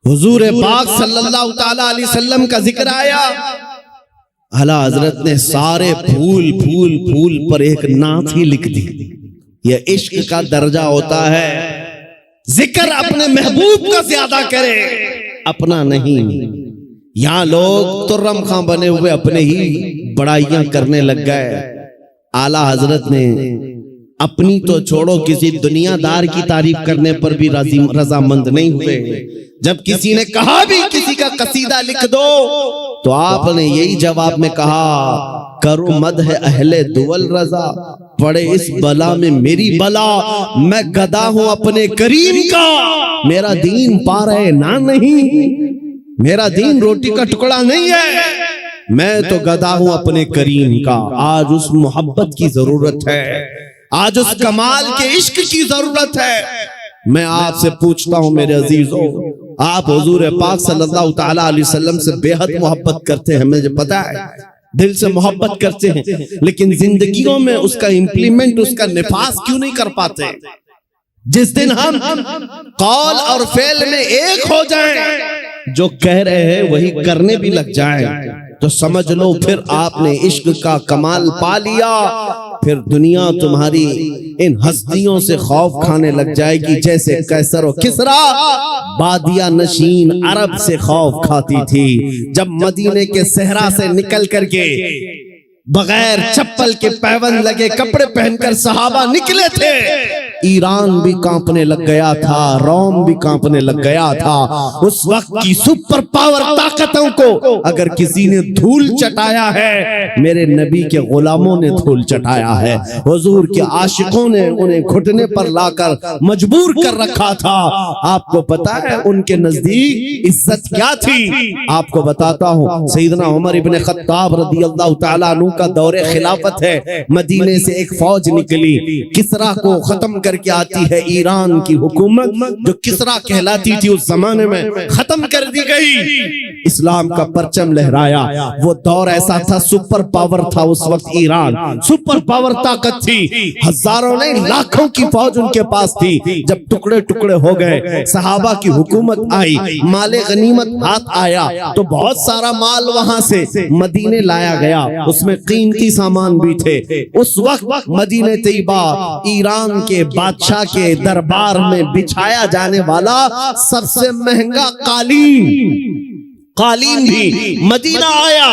حضور پاک صلی اللہ تعالی علیہ وسلم کا ذکر آیا، اعلیٰ حضرت نے سارے پھول پھول پھول پر ایک نعت ہی لکھ دی۔ یہ عشق کا درجہ ہوتا ہے، ذکر اپنے محبوب کا زیادہ کرے، اپنا نہیں۔ یہاں لوگ ترم خاں بنے ہوئے اپنے ہی بڑائیاں کرنے لگ گئے۔ اعلیٰ حضرت نے اپنی تو چھوڑو کسی دنیا دار کی تعریف کرنے پر بھی رضامند نہیں ہوئے۔ جب کسی نے کہا بھی کسی کا قصیدہ لکھ دو تو آپ نے یہی جواب میں کہا کرو مدح اہل دول رضا، پڑے اس بلا میں میری بلا، میں گدا ہوں اپنے کریم کا، میرا دین پارے نہ نہیں، میرا دین روٹی کا ٹکڑا نہیں ہے، میں تو گدا ہوں اپنے کریم کا۔ آج اس محبت کی ضرورت ہے، آج اس کمال کے عشق کی ضرورت ہے۔ میں آپ سے پوچھتا ہوں میرے عزیزو، آپ حضور پاک صلی اللہ تعالی علیہ وسلم سے بے حد محبت کرتے ہیں، مجھے پتا ہے، دل سے محبت کرتے ہیں، لیکن زندگیوں میں اس کا امپلیمنٹ، اس کا نفاذ کیوں نہیں کر پاتے؟ جس دن ہم قول اور فعل میں ایک ہو جائیں، جو کہہ رہے ہیں وہی کرنے بھی لگ جائیں، تو سمجھ لو پھر آپ نے عشق کا کمال پا لیا۔ پھر دنیا تمہاری ان ہستیوں سے خوف کھانے لگ جائے گی جیسے قیصر و کسریٰ بادیہ نشین عرب سے خوف کھاتی تھی۔ جب مدینے کے صحرا سے نکل کر کے بغیر چپل کے پیوند لگے کپڑے پہن کر صحابہ نکلے تھے ایران بھی کانپنے لگ گیا تھا، روم بھی کانپنے لگ گیا تھا۔ اس وقت کی سپر پاور طاقتوں کو اگر کسی نے دھول چٹایا ہے، میرے نبی کے غلاموں نے دھول چٹایا ہے۔ حضور کے عاشقوں نے انہیں گھٹنے پر لا کر مجبور کر رکھا تھا۔ آپ کو پتا ہے ان کے نزدیک عزت کیا تھی؟ آپ کو بتاتا ہوں، سیدنا عمر ابن خطاب رضی اللہ تعالیٰ عنہ کا دور خلافت ہے۔ مدینے سے ایک فوج نکلی، کسرا کو ختم کر کے آتی ہے۔ ایران کی حکومت جو کسرا کہلاتی تھی اس زمانے میں ختم کر دی گئی، اسلام کا پرچم لہرایا۔ وہ دور ایسا تھا، سپر پاور تھا اس وقت ایران، سپر پاور طاقت تھی، ہزاروں نہیں لاکھوں کی فوج ان کے پاس تھی۔ جب ٹکڑے ٹکڑے ہو گئے، صحابہ کی حکومت آئی، مال غنیمت ہاتھ آیا تو بہت سارا مال وہاں سے مدینے لایا گیا، اس میں قیمتی سامان بھی تھے۔ اس وقت مدینہ طیبہ ایران کے بادشاہ کے دربار میں بچھایا جانے والا سب سے مہنگا قالین بھی مدینہ آیا،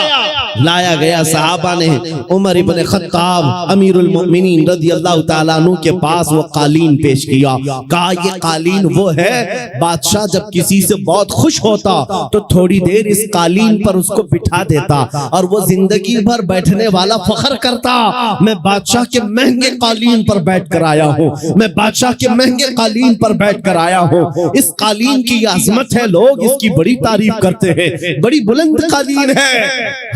لایا گیا۔ صحابہ نے عمر ابن خطاب امیر المؤمنین رضی اللہ تعالیٰ عنہ کے پاس وہ قالین پیش کیا، کہا یہ قالین وہ ہے، بادشاہ جب کسی سے بہت خوش ہوتا تو تھوڑی دیر اس قالین پر اس کو بٹھا دیتا اور وہ زندگی بھر بیٹھنے والا فخر کرتا، میں بادشاہ کے مہنگے قالین پر بیٹھ کر آیا ہوں، میں بادشاہ کے مہنگے قالین پر بیٹھ کر آیا ہوں۔ اس قالین کی عظمت ہے، لوگ اس کی بڑی تعریف کرتے ہیں، بڑی بلند قالین ہے،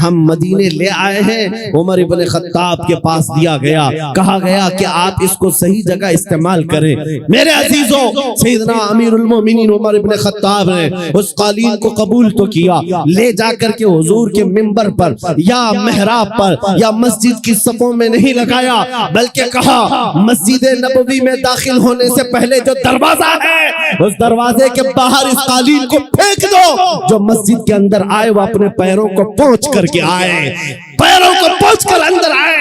ہم مدینے لے آئے ہیں۔ عمر ابن خطاب کے پاس دیا گیا، کہا گیا کہ آپ اس کو صحیح جگہ استعمال کریں۔ میرے عزیزوں، سیدنا امیر المومنین عمر ابن خطاب نے اس قالین کو قبول تو کیا، لے جا کر کے حضور کے منبر پر یا محراب پر یا مسجد کی صفوں میں نہیں لگایا، بلکہ کہا مسجد نبوی میں داخل ہونے سے پہلے جو دروازہ ہے اس دروازے کے باہر اس قالین کو پھینک دو، جو مسجد کے اندر آئے وہ اپنے پیروں کو پہنچ کر کے آئے، پیروں کو پہنچ کر اندر آئے،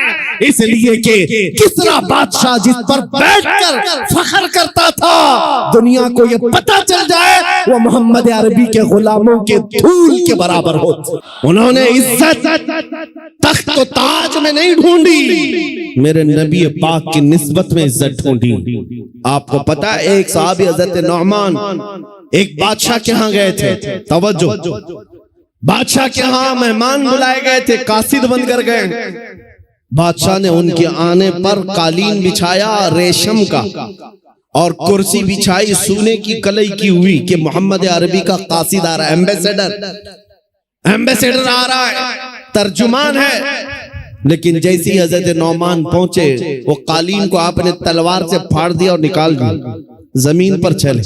اس لیے کہ کسرا بادشاہ جس پر بیٹھ کر فخر کرتا تھا، دنیا کو یہ پتہ چل جائے وہ محمد عربی کے غلاموں کے دھول کے برابر ہوتے۔ انہوں نے عزت تخت و تاج میں نہیں ڈھونڈی، میرے نبی پاک کی نسبت میں عزت ڈھونڈی۔ آپ کو پتا ہے ایک صحابی حضرت نعمان ایک بادشاہ کے ہاں گئے تھے، توجہ، بادشاہ کے ہاں مہمان بلائے گئے تھے، قاصد بن کر گئے۔ بادشاہ نے ان کے آنے پر قالین بچھایا ریشم کا اور کرسی بچھائی سونے کی کلئی کی ہوئی کہ محمد عربی کا قاصد آ رہا ہے، ایمبیسیڈر آ رہا ہے، ترجمان ہے۔ لیکن جیسی حضرت نعمان پہنچے وہ قالین کو آپ نے تلوار سے پھاڑ دیا اور نکال دیا، زمین پر چلے۔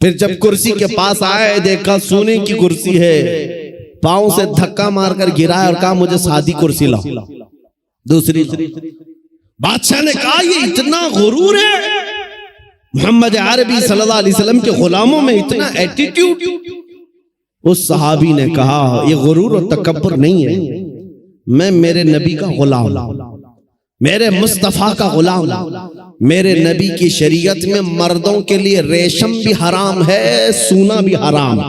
پھر جب کرسی کے پاس آئے دیکھا سونے کی کرسی ہے، پاؤں سے دھکا مار کر گرایا اور کہا مجھے سادی کرسی لاؤ، دوسری۔ بادشاہ نے کہا یہ اتنا غرور ہے، محمد عربی صلی اللہ علیہ وسلم کے غلاموں میں اتنا ایٹیٹیوڈ۔ اس صحابی نے کہا یہ غرور اور تکبر نہیں ہے، میں میرے نبی کا غلام، میرے مصطفیٰ کا غلام، میرے نبی کی شریعت میں مردوں کے لیے ریشم بھی حرام ہے، سونا بھی حرام،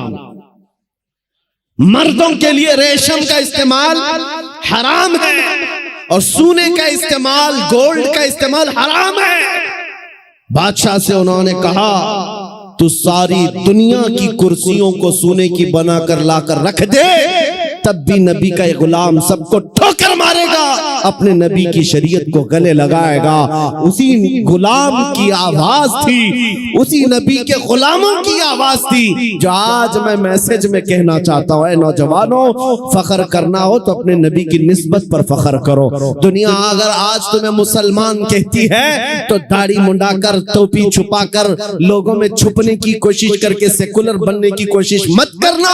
مردوں کے لیے ریشم کا استعمال حرام ہے اور سونے کا استعمال، گولڈ کا استعمال حرام ہے۔ بادشاہ سے انہوں نے کہا تو ساری دنیا کی کرسیوں کو سونے کی بنا کر لا کر رکھ دے، تب بھی نبی کا ایک غلام سب کو ٹھوکر مارے گا، اپنے نبی کی شریعت کو گلے لگائے گا۔ اسی غلام کی آواز تھی، اسی نبی کے غلاموں کی آواز تھی جو آج میں میسج میں کہنا چاہتا ہوں۔ اے نوجوانوں، فخر کرنا ہو تو اپنے نبی کی نسبت پر فخر کرو۔ دنیا اگر آج تمہیں مسلمان کہتی ہے تو داڑھی منڈا کر، ٹوپی چھپا کر، لوگوں میں چھپنے کی کوشش کر کے سیکولر بننے کی کوشش مت کرنا۔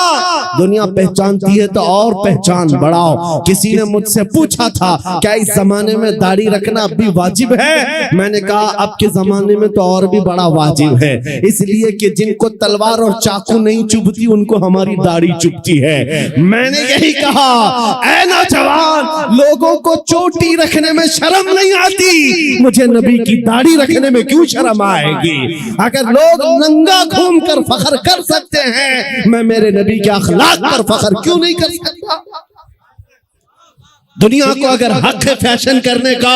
دنیا پہچانتی ہے تو اور پہچان بڑھاؤ۔ کسی نے مجھ سے پوچھا تھا کیا اس زمانے میں داڑھی رکھنا اب بھی واجب ہے؟ میں نے کہا اب کے زمانے میں تو اور بھی بڑا واجب ہے، اس لیے کہ جن کو تلوار اور چاقو نہیں چبھتی ان کو ہماری داڑھی چبھتی ہے۔ میں نے یہی کہا اے نوجوان، لوگوں کو چوٹی رکھنے میں شرم نہیں آتی، مجھے نبی کی داڑھی رکھنے میں کیوں شرم آئے گی؟ اگر لوگ ننگا گھوم کر فخر کر سکتے ہیں، میں میرے نبی کے اخلاق پر فخر کیوں نہیں کر سکتا؟ دنیا کو اگر حق ہے فیشن کرنے کا،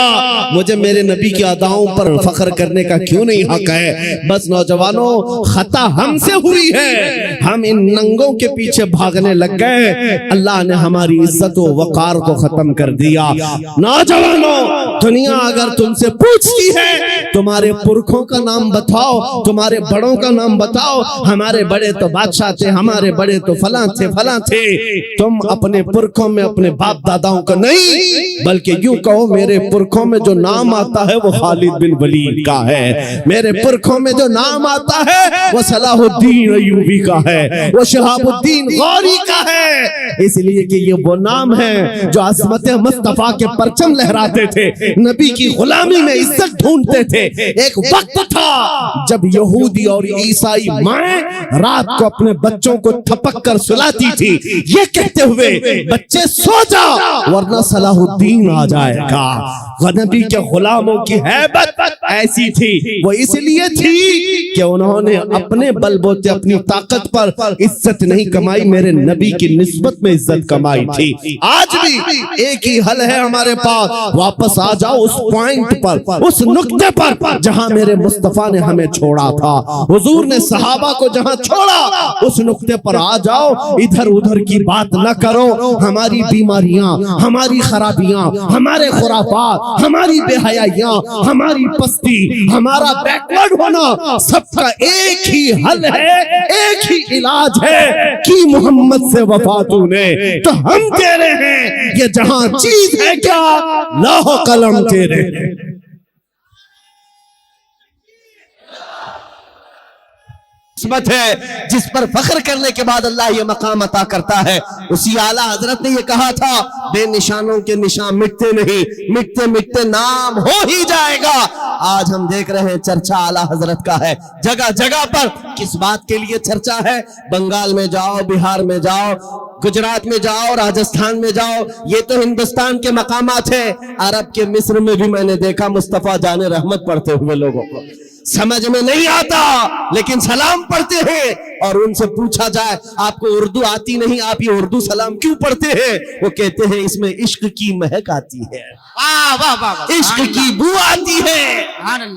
مجھے میرے نبی کی اداؤں پر فخر کرنے کا کیوں نہیں حق ہے؟ بس نوجوانوں، خطا ہم سے ہوئی ہے، ہم ان ننگوں کے پیچھے بھاگنے لگ گئے، اللہ نے ہماری عزت و وقار کو ختم کر دیا۔ نوجوانوں، دنیا اگر تم سے پوچھتی ہے تمہارے پرکھوں کا نام بتاؤ، تمہارے بڑوں کا نام بتاؤ، ہمارے بڑے تو بادشاہ تھے، ہمارے بڑے تو فلاں تھے فلاں تھے، تم اپنے پرکھوں میں اپنے باپ داداؤں کا نہیں، بلکہ یوں کہو میرے پرکھوں میں جو نام آتا ہے وہ خالد بن ولید کا ہے، میرے پرکھوں میں جو نام آتا ہے وہ صلاح الدین ایوبی کا ہے، وہ شہاب الدین غوری کا ہے، اس لیے کہ یہ وہ نام ہے جو عظمت مصطفیٰ کے پرچم لہراتے تھے، نبی کی غلامی میں عزت ڈھونڈتے تھے۔ ایک وقت تھا جب یہودی اور عیسائی مائیں رات کو اپنے بچوں کو تھپک کر سلاتی تھی، یہ کہتے ہوئے بچے سو جا ورنہ صلاح الدین آ جائے گا۔ نبی کے غلاموں کی ہیبت ایسی تھی، وہ اس لیے تھی کہ انہوں نے اپنے بل بوتے اپنی طاقت پر عزت نہیں کمائی، میرے نبی کی نسبت میں عزت کمائی تھی۔ آج بھی ایک ہی حل ہے ہمارے پاس، واپس آ جاؤ اس پوائنٹ پر، اس نقطے پر جہاں میرے مصطفیٰ نے ہمیں چھوڑا تھا، حضور نے صحابہ کو جہاں چھوڑا اس نقطے پر آ جاؤ، ادھر ادھر کی بات نہ کرو۔ ہماری بیماریاں، ہماری خرابیاں، ہمارے خرافات، ہماری بے حیائیاں، ہماری پستی، ہمارا بیکورڈ ہونا، سب کا ایک ہی حل ہے، ایک ہی علاج ہے کہ محمد سے وفا تو نے تو ہم تیرے ہیں، یہ جہاں چیز ہے کیا لوح قلم تیرے ہیں۔ قسمت ہے جس پر فخر کرنے کے بعد اللہ یہ مقام عطا کرتا ہے۔ اسی اعلیٰ حضرت نے یہ کہا تھا، بے نشانوں کے نشان مٹتے نہیں، مٹتے مٹتے نام ہو ہی جائے گا۔ آج ہم دیکھ رہے ہیں چرچا اعلیٰ حضرت کا ہے، جگہ جگہ پر کس بات کے لیے چرچا ہے؟ بنگال میں جاؤ، بہار میں جاؤ، گجرات میں جاؤ، راجستھان میں جاؤ، یہ تو ہندوستان کے مقامات ہیں۔ عرب کے مصر میں بھی میں نے دیکھا مصطفیٰ جان رحمت پڑھتے ہوئے لوگوں کو، سمجھ میں نہیں آتا لیکن سلام پڑھتے ہیں، اور ان سے پوچھا جائے آپ کو اردو آتی نہیں، آپ یہ اردو سلام کیوں پڑھتے ہیں؟ وہ کہتے ہیں اس میں عشق کی مہک آتی ہے، عشق کی بو آتی ہے،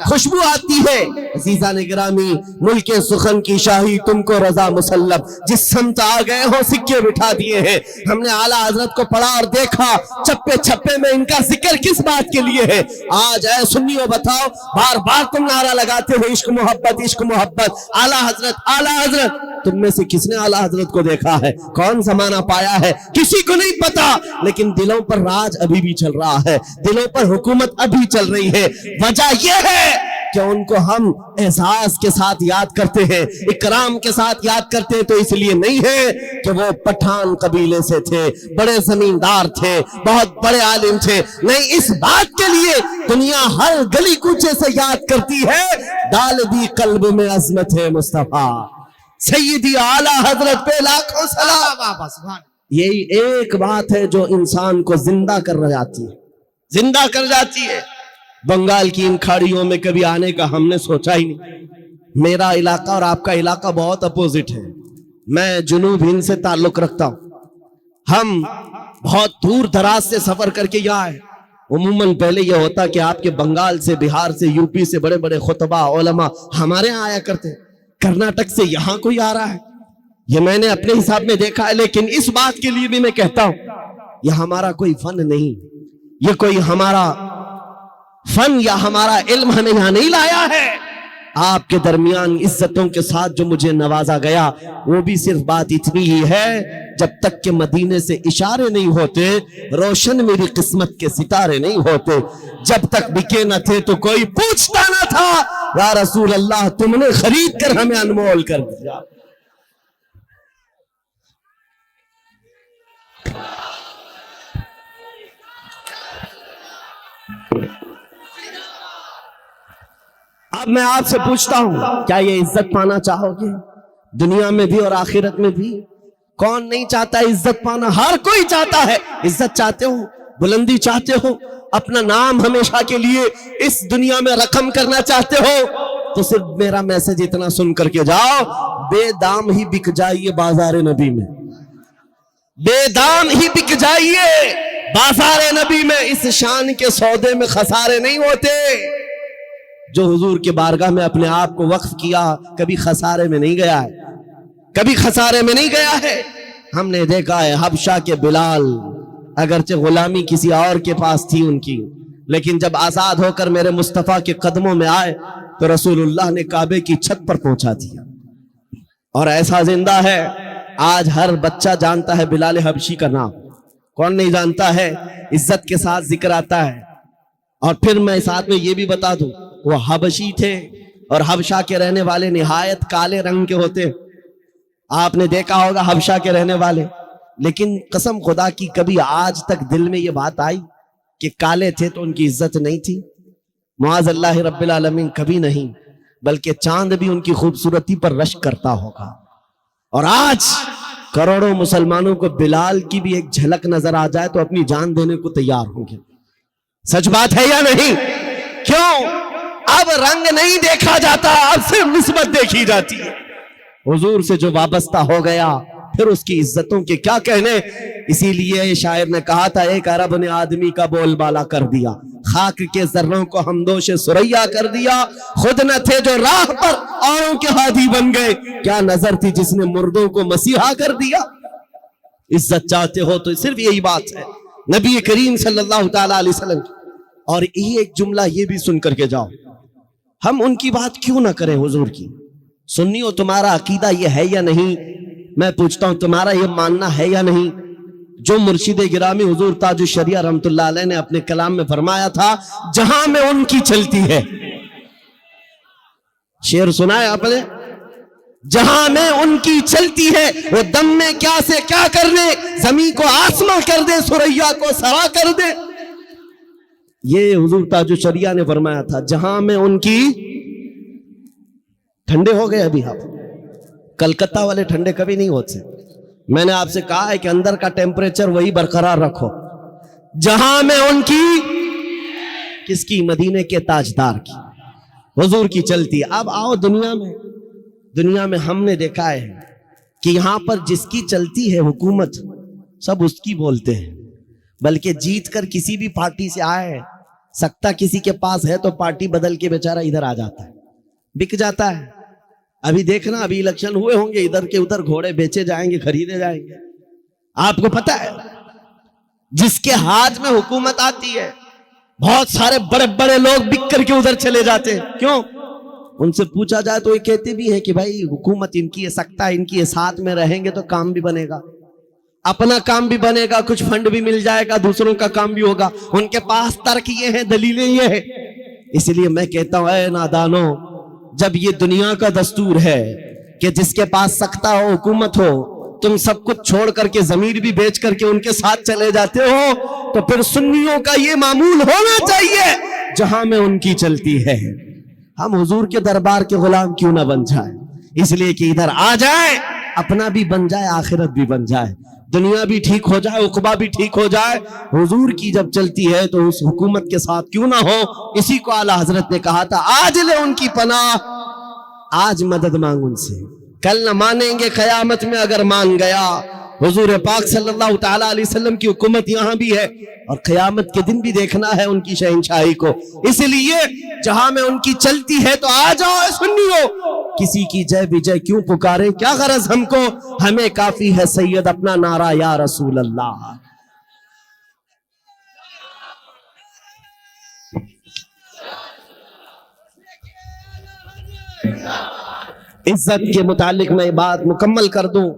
خوشبو آتی ہے۔ عزیزان گرامی، ملک سخن کی شاہی تم کو رضا مسلم، جس سمت آ گئے ہو سکے بٹھا دیے ہیں۔ ہم نے اعلیٰ حضرت کو پڑھا اور دیکھا، چپے چپے میں ان کا ذکر کس بات کے لیے ہے؟ آج اے سنیو بتاؤ، بار بار تم نعرہ لگاتے ہو عشق محبت عشق محبت، اعلیٰ حضرت اعلیٰ حضرت، تم میں سے کس نے اعلیٰ حضرت کو دیکھا ہے؟ کون زمانہ پایا ہے؟ کسی کو نہیں پتا، لیکن دلوں پر راج ابھی بھی چل رہا ہے، دلوں پر حکومت ابھی چل رہی ہے۔ وجہ یہ ہے کہ ان کو ہم اعزاز کے ساتھ یاد کرتے ہیں، اکرام کے ساتھ یاد کرتے ہیں، تو اس لیے نہیں ہے کہ وہ پٹھان قبیلے سے تھے، بڑے زمیندار تھے، بہت بڑے عالم تھے، نہیں، اس بات کے لیے دنیا ہر گلی کوچے سے یاد کرتی ہے، ڈال دی قلب میں عظمت ہے مصطفیٰ، سیدی اعلیٰ حضرت پہ لاکھوں سلام۔ یہی ایک بات ہے جو انسان کو زندہ کر جاتی ہے، زندہ کر جاتی ہے۔ بنگال کی ان کھاڑیوں میں کبھی آنے کا ہم نے سوچا ہی نہیں۔ میرا علاقہ اور آپ کا علاقہ بہت اپوزٹ ہے، میں جنوب ہند سے تعلق رکھتا ہوں، ہم بہت دور دراز سے سفر کر کے یہاں آئے۔ عموماً پہلے یہ ہوتا کہ آپ کے بنگال سے، بہار سے، یو پی سے بڑے بڑے خطبہ علماء ہمارے ہاں آیا کرتے، کرناٹک سے یہاں کوئی آ رہا ہے، یہ میں نے اپنے حساب میں دیکھا ہے۔ لیکن اس بات کے لیے بھی میں کہتا ہوں، یہ ہمارا کوئی فن نہیں، یہ کوئی ہمارا فن یا ہمارا علم ہمیں یہاں نہیں لایا ہے۔ آپ کے درمیان عزتوں کے ساتھ جو مجھے نوازا گیا، وہ بھی صرف بات اتنی ہی ہے، جب تک کہ مدینے سے اشارے نہیں ہوتے، روشن میری قسمت کے ستارے نہیں ہوتے، جب تک بکے نہ تھے تو کوئی پوچھتا نہ تھا، یا رسول اللہ تم نے خرید کر ہمیں انمول کر دیا۔ اب میں آپ سے پوچھتا ہوں، کیا یہ عزت پانا چاہو گے؟ دنیا میں بھی اور آخرت میں بھی؟ کون نہیں چاہتا عزت پانا؟ ہر کوئی چاہتا ہے۔ عزت چاہتے ہو، بلندی چاہتے ہو، اپنا نام ہمیشہ کے لیے اس دنیا میں رقم کرنا چاہتے ہو، تو صرف میرا میسج اتنا سن کر کے جاؤ، بے دام ہی بک جائیے بازار نبی میں، بے دام ہی بک جائیے بازار نبی میں اس شان کے سودے میں خسارے نہیں ہوتے. جو حضور کے بارگاہ میں اپنے آپ کو وقف کیا کبھی خسارے میں نہیں گیا ہے, کبھی خسارے میں نہیں گیا ہے. ہم نے دیکھا ہے حبشہ کے بلال, اگرچہ غلامی کسی اور کے پاس تھی ان کی, لیکن جب آزاد ہو کر میرے مصطفیٰ کے قدموں میں آئے تو رسول اللہ نے کعبے کی چھت پر پہنچا دیا. اور ایسا زندہ ہے, آج ہر بچہ جانتا ہے بلال حبشی کا نام. کون نہیں جانتا ہے؟ عزت کے ساتھ ذکر آتا ہے. اور پھر میں ساتھ میں یہ بھی بتا دوں, وہ حبشی تھے اور حبشہ کے رہنے والے نہایت کالے رنگ کے ہوتے. آپ نے دیکھا ہوگا حبشہ کے رہنے والے, لیکن قسم خدا کی کبھی آج تک دل میں یہ بات آئی کہ کالے تھے تو ان کی عزت نہیں تھی؟ معاذ اللہ رب العالمین, کبھی نہیں, بلکہ چاند بھی ان کی خوبصورتی پر رشک کرتا ہوگا. اور آج کروڑوں مسلمانوں کو بلال کی بھی ایک جھلک نظر آ جائے تو اپنی جان دینے کو تیار ہوں گے. سچ بات ہے یا نہیں؟ کیوں؟ اب رنگ نہیں دیکھا جاتا, اب صرف نسبت دیکھی جاتی ہے. حضور سے جو وابستہ ہو گیا پھر اس کی عزتوں کے کیا کہنے. اسی لیے شاعر نے کہا تھا, ایک عرب نے آدمی کا بول بالا کر دیا, خاک کے ذروں کو ہمدوش سریا کر دیا. خود نہ تھے جو راہ پر اوروں کے ہادی بن گئے, کیا نظر تھی جس نے مردوں کو مسیحا کر دیا. عزت چاہتے ہو تو صرف یہی بات ہے نبی کریم صلی اللہ تعالی علیہ وسلم. اور یہی ایک جملہ یہ بھی سن کر کے جاؤ, ہم ان کی بات کیوں نہ کریں حضور کی. سنیو, تمہارا عقیدہ یہ ہے یا نہیں؟ میں پوچھتا ہوں, تمہارا یہ ماننا ہے یا نہیں؟ جو مرشد گرامی حضور تاج الشریعہ رحمت اللہ علیہ نے اپنے کلام میں فرمایا تھا, جہاں میں ان کی چلتی ہے. شعر سنا ہے آپ نے؟ جہاں میں ان کی چلتی ہے, وہ دم میں کیا سے کیا کر دے, زمین کو آسماں کر دے, سریا کو سرا کر دے. یہ حضور تاج الشریعہ نے فرمایا تھا, جہاں میں ان کی. ٹھنڈے ہو گئے ابھی آپ؟ کلکتہ والے ٹھنڈے کبھی نہیں ہوتے. میں نے آپ سے کہا ہے کہ اندر کا ٹیمپریچر وہی برقرار رکھو. جہاں میں ان کی, کس کی؟ مدینے کے تاجدار کی, حضور کی چلتی. اب آؤ دنیا میں ہم نے دیکھا ہے کہ یہاں پر جس کی چلتی ہے حکومت, سب اس کی بولتے ہیں, بلکہ جیت کر کسی بھی پارٹی سے آئے, سکتا کسی کے پاس ہے تو پارٹی بدل کے بیچارہ ادھر آ جاتا ہے, بک جاتا ہے. ابھی دیکھنا, ابھی الیکشن ہوئے ہوں گے, ادھر کے ادھر گھوڑے بیچے جائیں گے, خریدے جائیں گے. آپ کو پتا ہے جس کے ہاتھ میں حکومت آتی ہے, بہت سارے بڑے بڑے لوگ بک کر کے ادھر چلے جاتے ہیں. کیوں؟ ان سے پوچھا جائے تو یہ کہتے بھی ہیں کہ بھائی حکومت ان کی ہے, سکتا ہے ان کی ہے, ساتھ میں رہیں گے تو کام بھی بنے گا, اپنا کام بھی بنے گا, کچھ فنڈ بھی مل جائے گا, دوسروں کا کام بھی ہوگا. ان کے پاس ترک یہ ہیں, دلیلیں یہ ہیں. اس لیے میں کہتا ہوں, اے نادانو, جب یہ دنیا کا دستور ہے کہ جس کے پاس سکتا ہو, حکومت ہو, تم سب کچھ چھوڑ کر کے ضمیر بھی بیچ کر کے ان کے ساتھ چلے جاتے ہو, تو پھر سنیوں کا یہ معمول ہونا چاہیے, جہاں میں ان کی چلتی ہے. ہم حضور کے دربار کے غلام کیوں نہ بن جائیں؟ اس لیے کہ ادھر آ جائے, اپنا بھی بن جائے, آخرت بھی بن جائے, دنیا بھی ٹھیک ہو جائے, عقبہ بھی ٹھیک ہو جائے. حضور کی جب چلتی ہے تو اس حکومت کے ساتھ کیوں نہ ہو. اسی کو اعلیٰ حضرت نے کہا تھا, آج لے ان کی پناہ, آج مدد مانگ ان سے, کل نہ مانیں گے قیامت میں اگر مان گیا. حضور پاک صلی اللہ تعالی علیہ وسلم کی حکومت یہاں بھی ہے, اور قیامت کے دن بھی دیکھنا ہے ان کی شہنشاہی کو. اس لیے جہاں میں ان کی چلتی ہے تو آ جاؤ سنیو, کسی کی جے بجے کیوں پکارے, کیا غرض ہم کو, ہمیں کافی ہے سید اپنا نعرہ یا رسول اللہ. عزت کے متعلق میں بات مکمل کر دوں.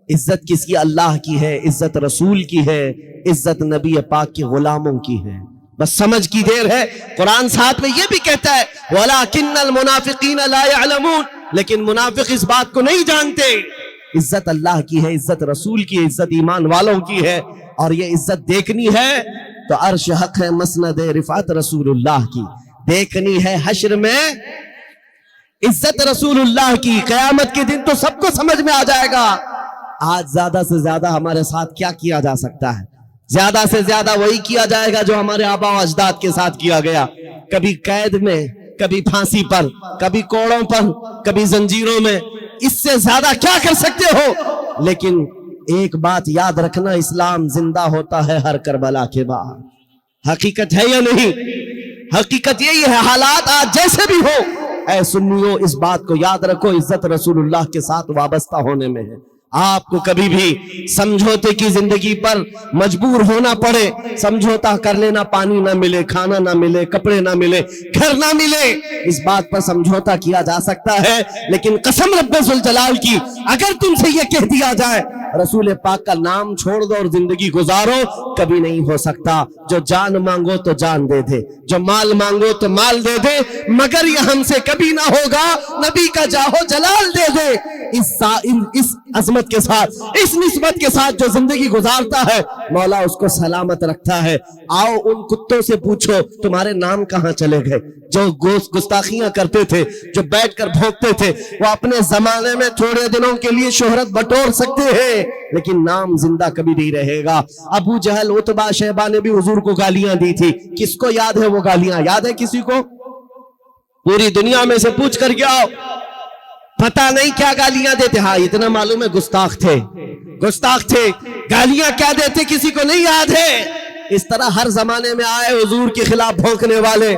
عزت کس کی؟ اللہ کی ہے, عزت رسول کی ہے, عزت نبی پاک کے غلاموں کی ہے. بس سمجھ کی دیر ہے. قرآن ساتھ میں یہ بھی کہتا ہے, وَلَكِنَّ الْمُنَافِقِينَ لَا يَعْلَمُونَ, لیکن منافق اس بات کو نہیں جانتے. عزت اللہ کی ہے, عزت رسول کی ہے, عزت ایمان والوں کی ہے. اور یہ عزت دیکھنی ہے تو عرش حق ہے, مسند رفعت رسول اللہ کی. دیکھنی ہے حشر میں عزت رسول اللہ کی, قیامت کے دن تو سب کو سمجھ میں آ جائے گا. آج زیادہ سے زیادہ ہمارے ساتھ کیا کیا جا سکتا ہے؟ زیادہ سے زیادہ وہی کیا جائے گا جو ہمارے آبا و اجداد کے ساتھ کیا گیا, کبھی قید میں, کبھی پھانسی پر, کبھی کوڑوں پر, کبھی زنجیروں میں. اس سے زیادہ کیا کر سکتے ہو؟ لیکن ایک بات یاد رکھنا، اسلام زندہ ہوتا ہے ہر کربلا کے بعد. حقیقت ہے یا نہیں؟ حقیقت یہی ہے. حالات آج جیسے بھی ہو، اے سنیو اس بات کو یاد رکھو، عزت رسول اللہ کے ساتھ وابستہ ہونے میں ہے. آپ کو کبھی بھی سمجھوتے کی زندگی پر مجبور ہونا پڑے، سمجھوتا کر لینا، پانی نہ ملے، کھانا نہ ملے، کپڑے نہ ملے، گھر نہ ملے، اس بات پر سمجھوتا کیا جا سکتا ہے. لیکن قسم رب ذوالجلال کی، اگر تم سے یہ کہہ دیا جائے رسول پاک کا نام چھوڑ دو اور زندگی گزارو، کبھی نہیں ہو سکتا. جو جان مانگو تو جان دے دے، جو مال مانگو تو مال دے دے، مگر یہ ہم سے کبھی نہ ہوگا نبی کا جاہو جلال دے دے. اس عظمت کے ساتھ، اس نسبت کے ساتھ جو زندگی گزارتا ہے، مولا اس کو سلامت رکھتا ہے. آؤ ان کتوں سے پوچھو تمہارے نام کہاں چلے گئے، جو گستاخیاں کرتے تھے، جو بیٹھ کر بھونکتے تھے. وہ اپنے زمانے میں تھوڑے دنوں کے لیے شہرت بٹور سکتے ہیں، لیکن نام زندہ کبھی نہیں رہے گا. ابو جہل، عتبہ، شیبہ نے بھی حضور کو گالیاں دی تھی. کس کو یاد ہے وہ گالیاں؟ یاد ہے کسی کو؟ پوری دنیا میں سے پوچھ کر کے آؤ، پتہ نہیں کیا گالیاں دیتے. ہاں اتنا معلوم ہے گستاخ تھے، گستاخ تھے. گالیاں کیا دیتے کسی کو نہیں یاد ہے. اس طرح ہر زمانے میں آئے حضور کے خلاف بھونکنے والے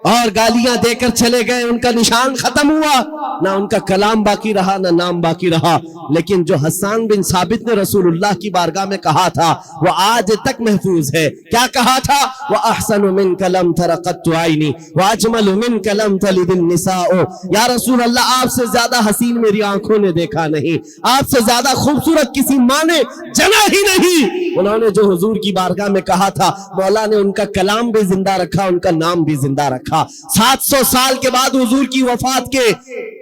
اور گالیاں دے کر چلے گئے. ان کا نشان ختم ہوا، نہ ان کا کلام باقی رہا، نہ نام باقی رہا. لیکن جو حسان بن ثابت نے رسول اللہ کی بارگاہ میں کہا تھا وہ آج تک محفوظ ہے. کیا کہا تھا؟ وَأَحْسَنُ مِنْكَ لَمْ تَرَ قَطُّ عَيْنِي وَأَجْمَلُ مِنْكَ لَمْ تَلِدِ النِّسَاءُ. یا رسول اللہ، آپ سے زیادہ حسین میری آنکھوں نے دیکھا نہیں، آپ سے زیادہ خوبصورت کسی ماں نے جنا ہی نہیں. انہوں نے جو حضور کی بارگاہ میں کہا تھا، مولا نے ان کا کلام بھی زندہ رکھا، ان کا نام بھی زندہ رکھا. 700 سال کے بعد حضور کی وفات کے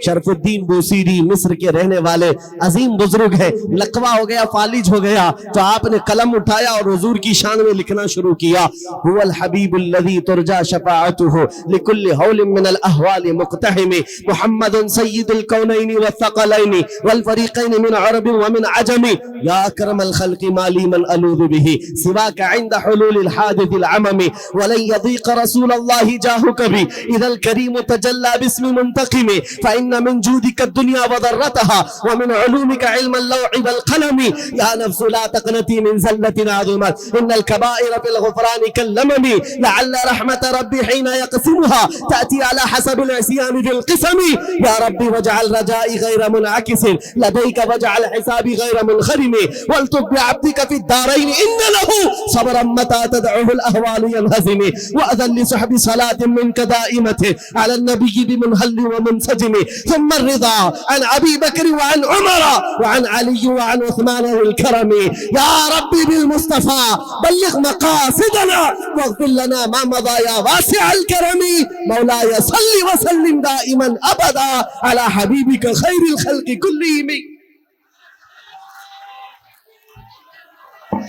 شرف الدین بوصیری مصر کے رہنے والے عظیم بزرگ ہیں. لقوہ ہو گیا، فالج ہو گیا، تو آپ نے قلم اٹھایا اور حضور کی شان میں لکھنا شروع کیا. هو الحبیب الذی ترجا شفاعته لكل حول من الاحوال مقتحم. محمد سید الکونین والثقلین والفریقین من عرب ومن عجم. یا اکرم الخلق مالی من الوذ به سواک عند حلول الحادث العمم. ولن يضيق رسول الله جاهك بي اذا الكريم تجلى باسم منتقم. فإن من جودك الدنيا وضرتها ومن علومك علم اللوح والقلم. يا نفس لا تقنتي من زلة عظمت إن الكبائر في الغفران كاللمم. لعل رحمة ربي حين يقسمها تأتي على حسب العصيان في القسم. يا ربي واجعل رجائي غير منعكس لديك واجعل حسابي غير منخرم. والطب بعبدك في الدارين إن له صبرا متى تدعوه الأهوال ينهزم. وأذن لصحب صلاة منك دائمة على النبي بمنهل ومنسجم. ثم الرضا عن أبي بكر وعن عمر وعن علي وعن عثمان والكرم. يا ربي بالمصطفى بلغ مقاصدنا واغفر لنا ما مضى يا واسع الكرم. مولاي صل وسلم دائما أبدا على حبيبك خير الخلق كلهم.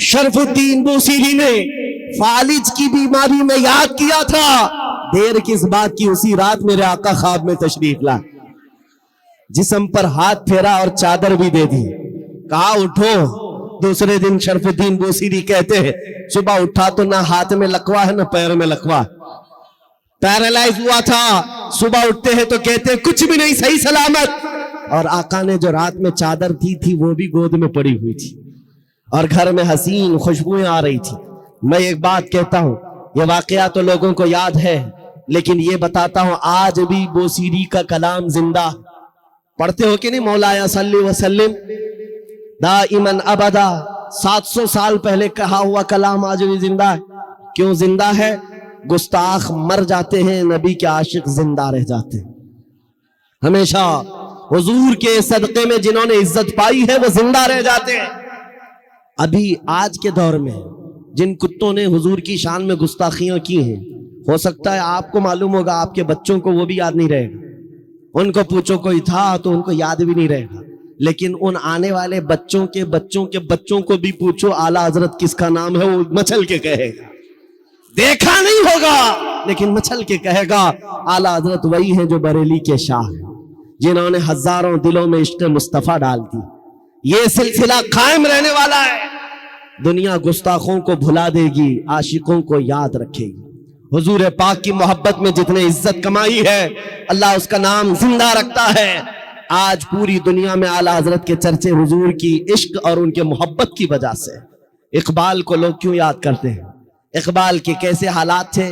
شرف الدین بوصیری نے فالج کی بیماری میں یاد کیا تھا. دیر کس بات کی، اسی رات میرے آقا خواب میں تشریف لا، جسم پر ہاتھ پھیرا اور چادر بھی دے دی، کہا اٹھو. دوسرے دن شرف الدین بوصیری کہتے ہیں صبح اٹھا تو نہ ہاتھ میں لکوا ہے نہ پیر میں لکوا، پیرالائز ہوا تھا. صبح اٹھتے ہیں تو کہتے ہیں کچھ بھی نہیں، صحیح سلامت. اور آقا نے جو رات میں چادر دی تھی وہ بھی گود میں پڑی ہوئی تھی اور گھر میں حسین خوشبوئیں آ رہی تھی. میں ایک بات کہتا ہوں، یہ واقعہ تو لوگوں کو یاد ہے، لیکن یہ بتاتا ہوں آج بھی بوصیری کا کلام زندہ. پڑھتے ہو کہ نہیں؟ مولایا صلی وسلم دائماً ابدا. 700 سال پہلے کہا ہوا کلام آج بھی زندہ ہے. کیوں زندہ ہے؟ گستاخ مر جاتے ہیں، نبی کے عاشق زندہ رہ جاتے ہیں. ہمیشہ حضور کے صدقے میں جنہوں نے عزت پائی ہے وہ زندہ رہ جاتے ہیں. ابھی آج کے دور میں جن کتوں نے حضور کی شان میں گستاخیاں کی ہیں، ہو سکتا ہے آپ کو معلوم ہوگا، آپ کے بچوں کو وہ بھی یاد نہیں رہے گا. ان کو پوچھو کوئی تھا تو ان کو یاد بھی نہیں رہے گا. لیکن ان آنے والے بچوں کے بچوں کے بچوں کو بھی پوچھو اعلیٰ حضرت کس کا نام ہے، وہ مچل کے کہے گا. دیکھا نہیں ہوگا لیکن مچل کے کہے گا اعلیٰ حضرت وہی ہیں جو بریلی کے شاہ ہیں، جنہوں نے ہزاروں دلوں میں عشق مصطفیٰ ڈال دی. یہ سلسلہ قائم رہنے والا ہے. دنیا گستاخوں کو بھلا دے گی، عاشقوں کو یاد رکھے گی. حضور پاک کی محبت میں جتنے عزت کمائی ہے اللہ اس کا نام زندہ رکھتا ہے. آج پوری دنیا میں اعلیٰ حضرت کے چرچے حضور کی عشق اور ان کے محبت کی وجہ سے۔ اقبال کو لوگ کیوں یاد کرتے ہیں؟ اقبال کے کیسے حالات تھے،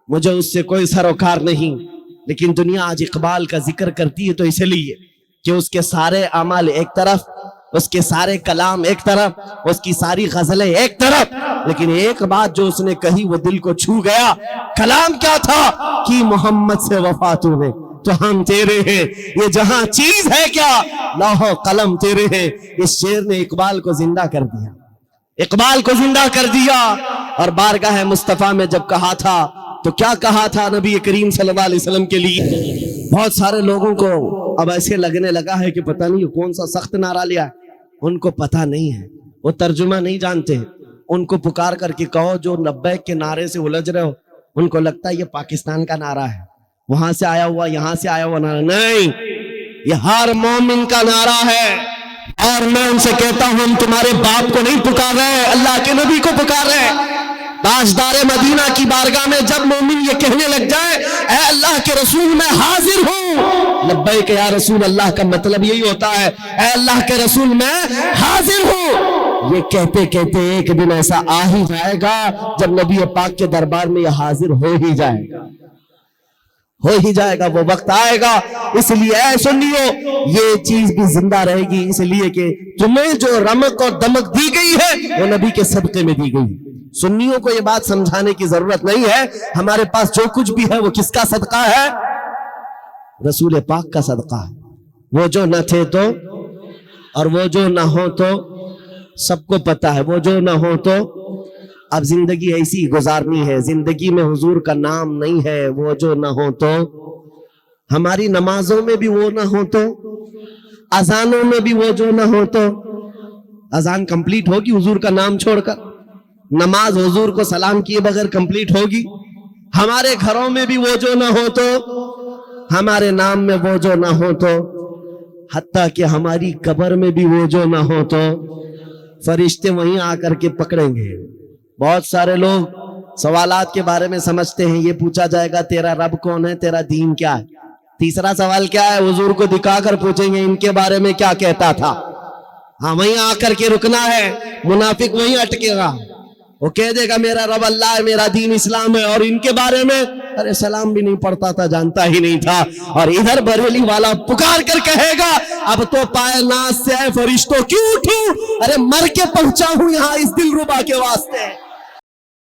مجھے اس سے کوئی سروکار نہیں، لیکن دنیا آج اقبال کا ذکر کرتی ہے تو اس لیے کہ اس کے سارے اعمال ایک طرف، اس کے سارے کلام ایک طرف، اس کی ساری غزلیں ایک طرف، لیکن ایک بات جو اس نے کہی وہ دل کو چھو گیا۔ کلام کیا تھا کہ محمد سے وفا تمہیں تو ہم تیرے ہیں، یہ جہاں چیز ہے کیا لوح و قلم تیرے ہیں۔ اس شعر نے اقبال کو زندہ کر دیا، اقبال کو زندہ کر دیا۔ اور بارگاہ مصطفیٰ میں جب کہا تھا تو کیا کہا تھا نبی کریم صلی اللہ علیہ وسلم کے لیے؟ بہت سارے لوگوں کو اب ایسے لگنے لگا ہے کہ پتہ نہیں کون سا سخت نعرہ لیا ہے، ان کو پتہ نہیں ہے، وہ ترجمہ نہیں جانتے۔ ان کو پکار کر کے کہو جو لبیک کے نعرے سے الجھ رہے ہو، ان کو لگتا ہے یہ پاکستان کا نعرہ ہے، وہاں سے آیا ہوا، یہاں سے آیا ہوا نعرہ نہیں، یہ ہر مومن کا نعرہ ہے۔ اور میں ان سے کہتا ہوں ہم تمہارے باپ کو نہیں پکار رہے، اللہ کے نبی کو پکار رہے ہیں۔ تاجدار مدینہ کی بارگاہ میں جب مومن یہ کہنے لگ جائے اے اللہ کے رسول میں حاضر ہوں، لبیک یا رسول اللہ کا مطلب یہی ہوتا ہے اے اللہ کے رسول میں حاضر ہوں۔ یہ کہتے کہتے ایک دن ایسا آ ہی جائے گا جب نبی پاک کے دربار میں یہ حاضر ہو ہی جائے گا، ہو ہی جائے گا، وہ وقت آئے گا۔ اس لیے اے سنیو یہ چیز بھی زندہ رہے گی، اس لیے کہ تمہیں جو رمق اور دمک دی گئی ہے وہ نبی کے صدقے میں دی گئی۔ سنیوں کو یہ بات سمجھانے کی ضرورت نہیں ہے، ہمارے پاس جو کچھ بھی ہے وہ کس کا صدقہ ہے؟ رسول پاک کا صدقہ ہے۔ وہ جو نہ تھے تو اور وہ جو نہ ہو تو سب کو پتا ہے، وہ جو نہ ہو تو اب زندگی ایسی گزارنی ہے، زندگی میں حضور کا نام نہیں ہے، وہ جو نہ ہو تو ہماری نمازوں میں بھی وہ نہ ہو تو، اذانوں میں بھی وہ جو نہ ہو تو، اذان کمپلیٹ ہوگی حضور کا نام چھوڑ کر، نماز حضور کو سلام کیے بغیر کمپلیٹ ہوگی، ہمارے گھروں میں بھی وہ جو نہ ہو تو، ہمارے نام میں وہ جو نہ ہو تو، حتیٰ کہ ہماری قبر میں بھی وہ جو نہ ہو تو فرشتے وہیں آ کر کے پکڑیں گے۔ بہت سارے لوگ سوالات کے بارے میں سمجھتے ہیں، یہ پوچھا جائے گا تیرا رب کون ہے، تیرا دین کیا ہے۔ تیسرا سوال کیا ہے؟ حضور کو دکھا کر پوچھیں گے ان کے بارے میں کیا کہتا تھا۔ ہاں وہیں آ کر کے رکنا ہے، منافق وہیں اٹکے گا، وہ کہہ دے گا میرا رب اللہ ہے، میرا دین اسلام ہے، اور ان کے بارے میں ارے سلام بھی نہیں پڑھتا تھا، جانتا ہی نہیں تھا۔ اور ادھر بریلی والا پکار کر کہے گا اب تو پائے ناز سے اے فرشتوں کیوں اٹھوں، ارے مر کے پہنچا ہوں یہاں اس دل ربا کے واسطے۔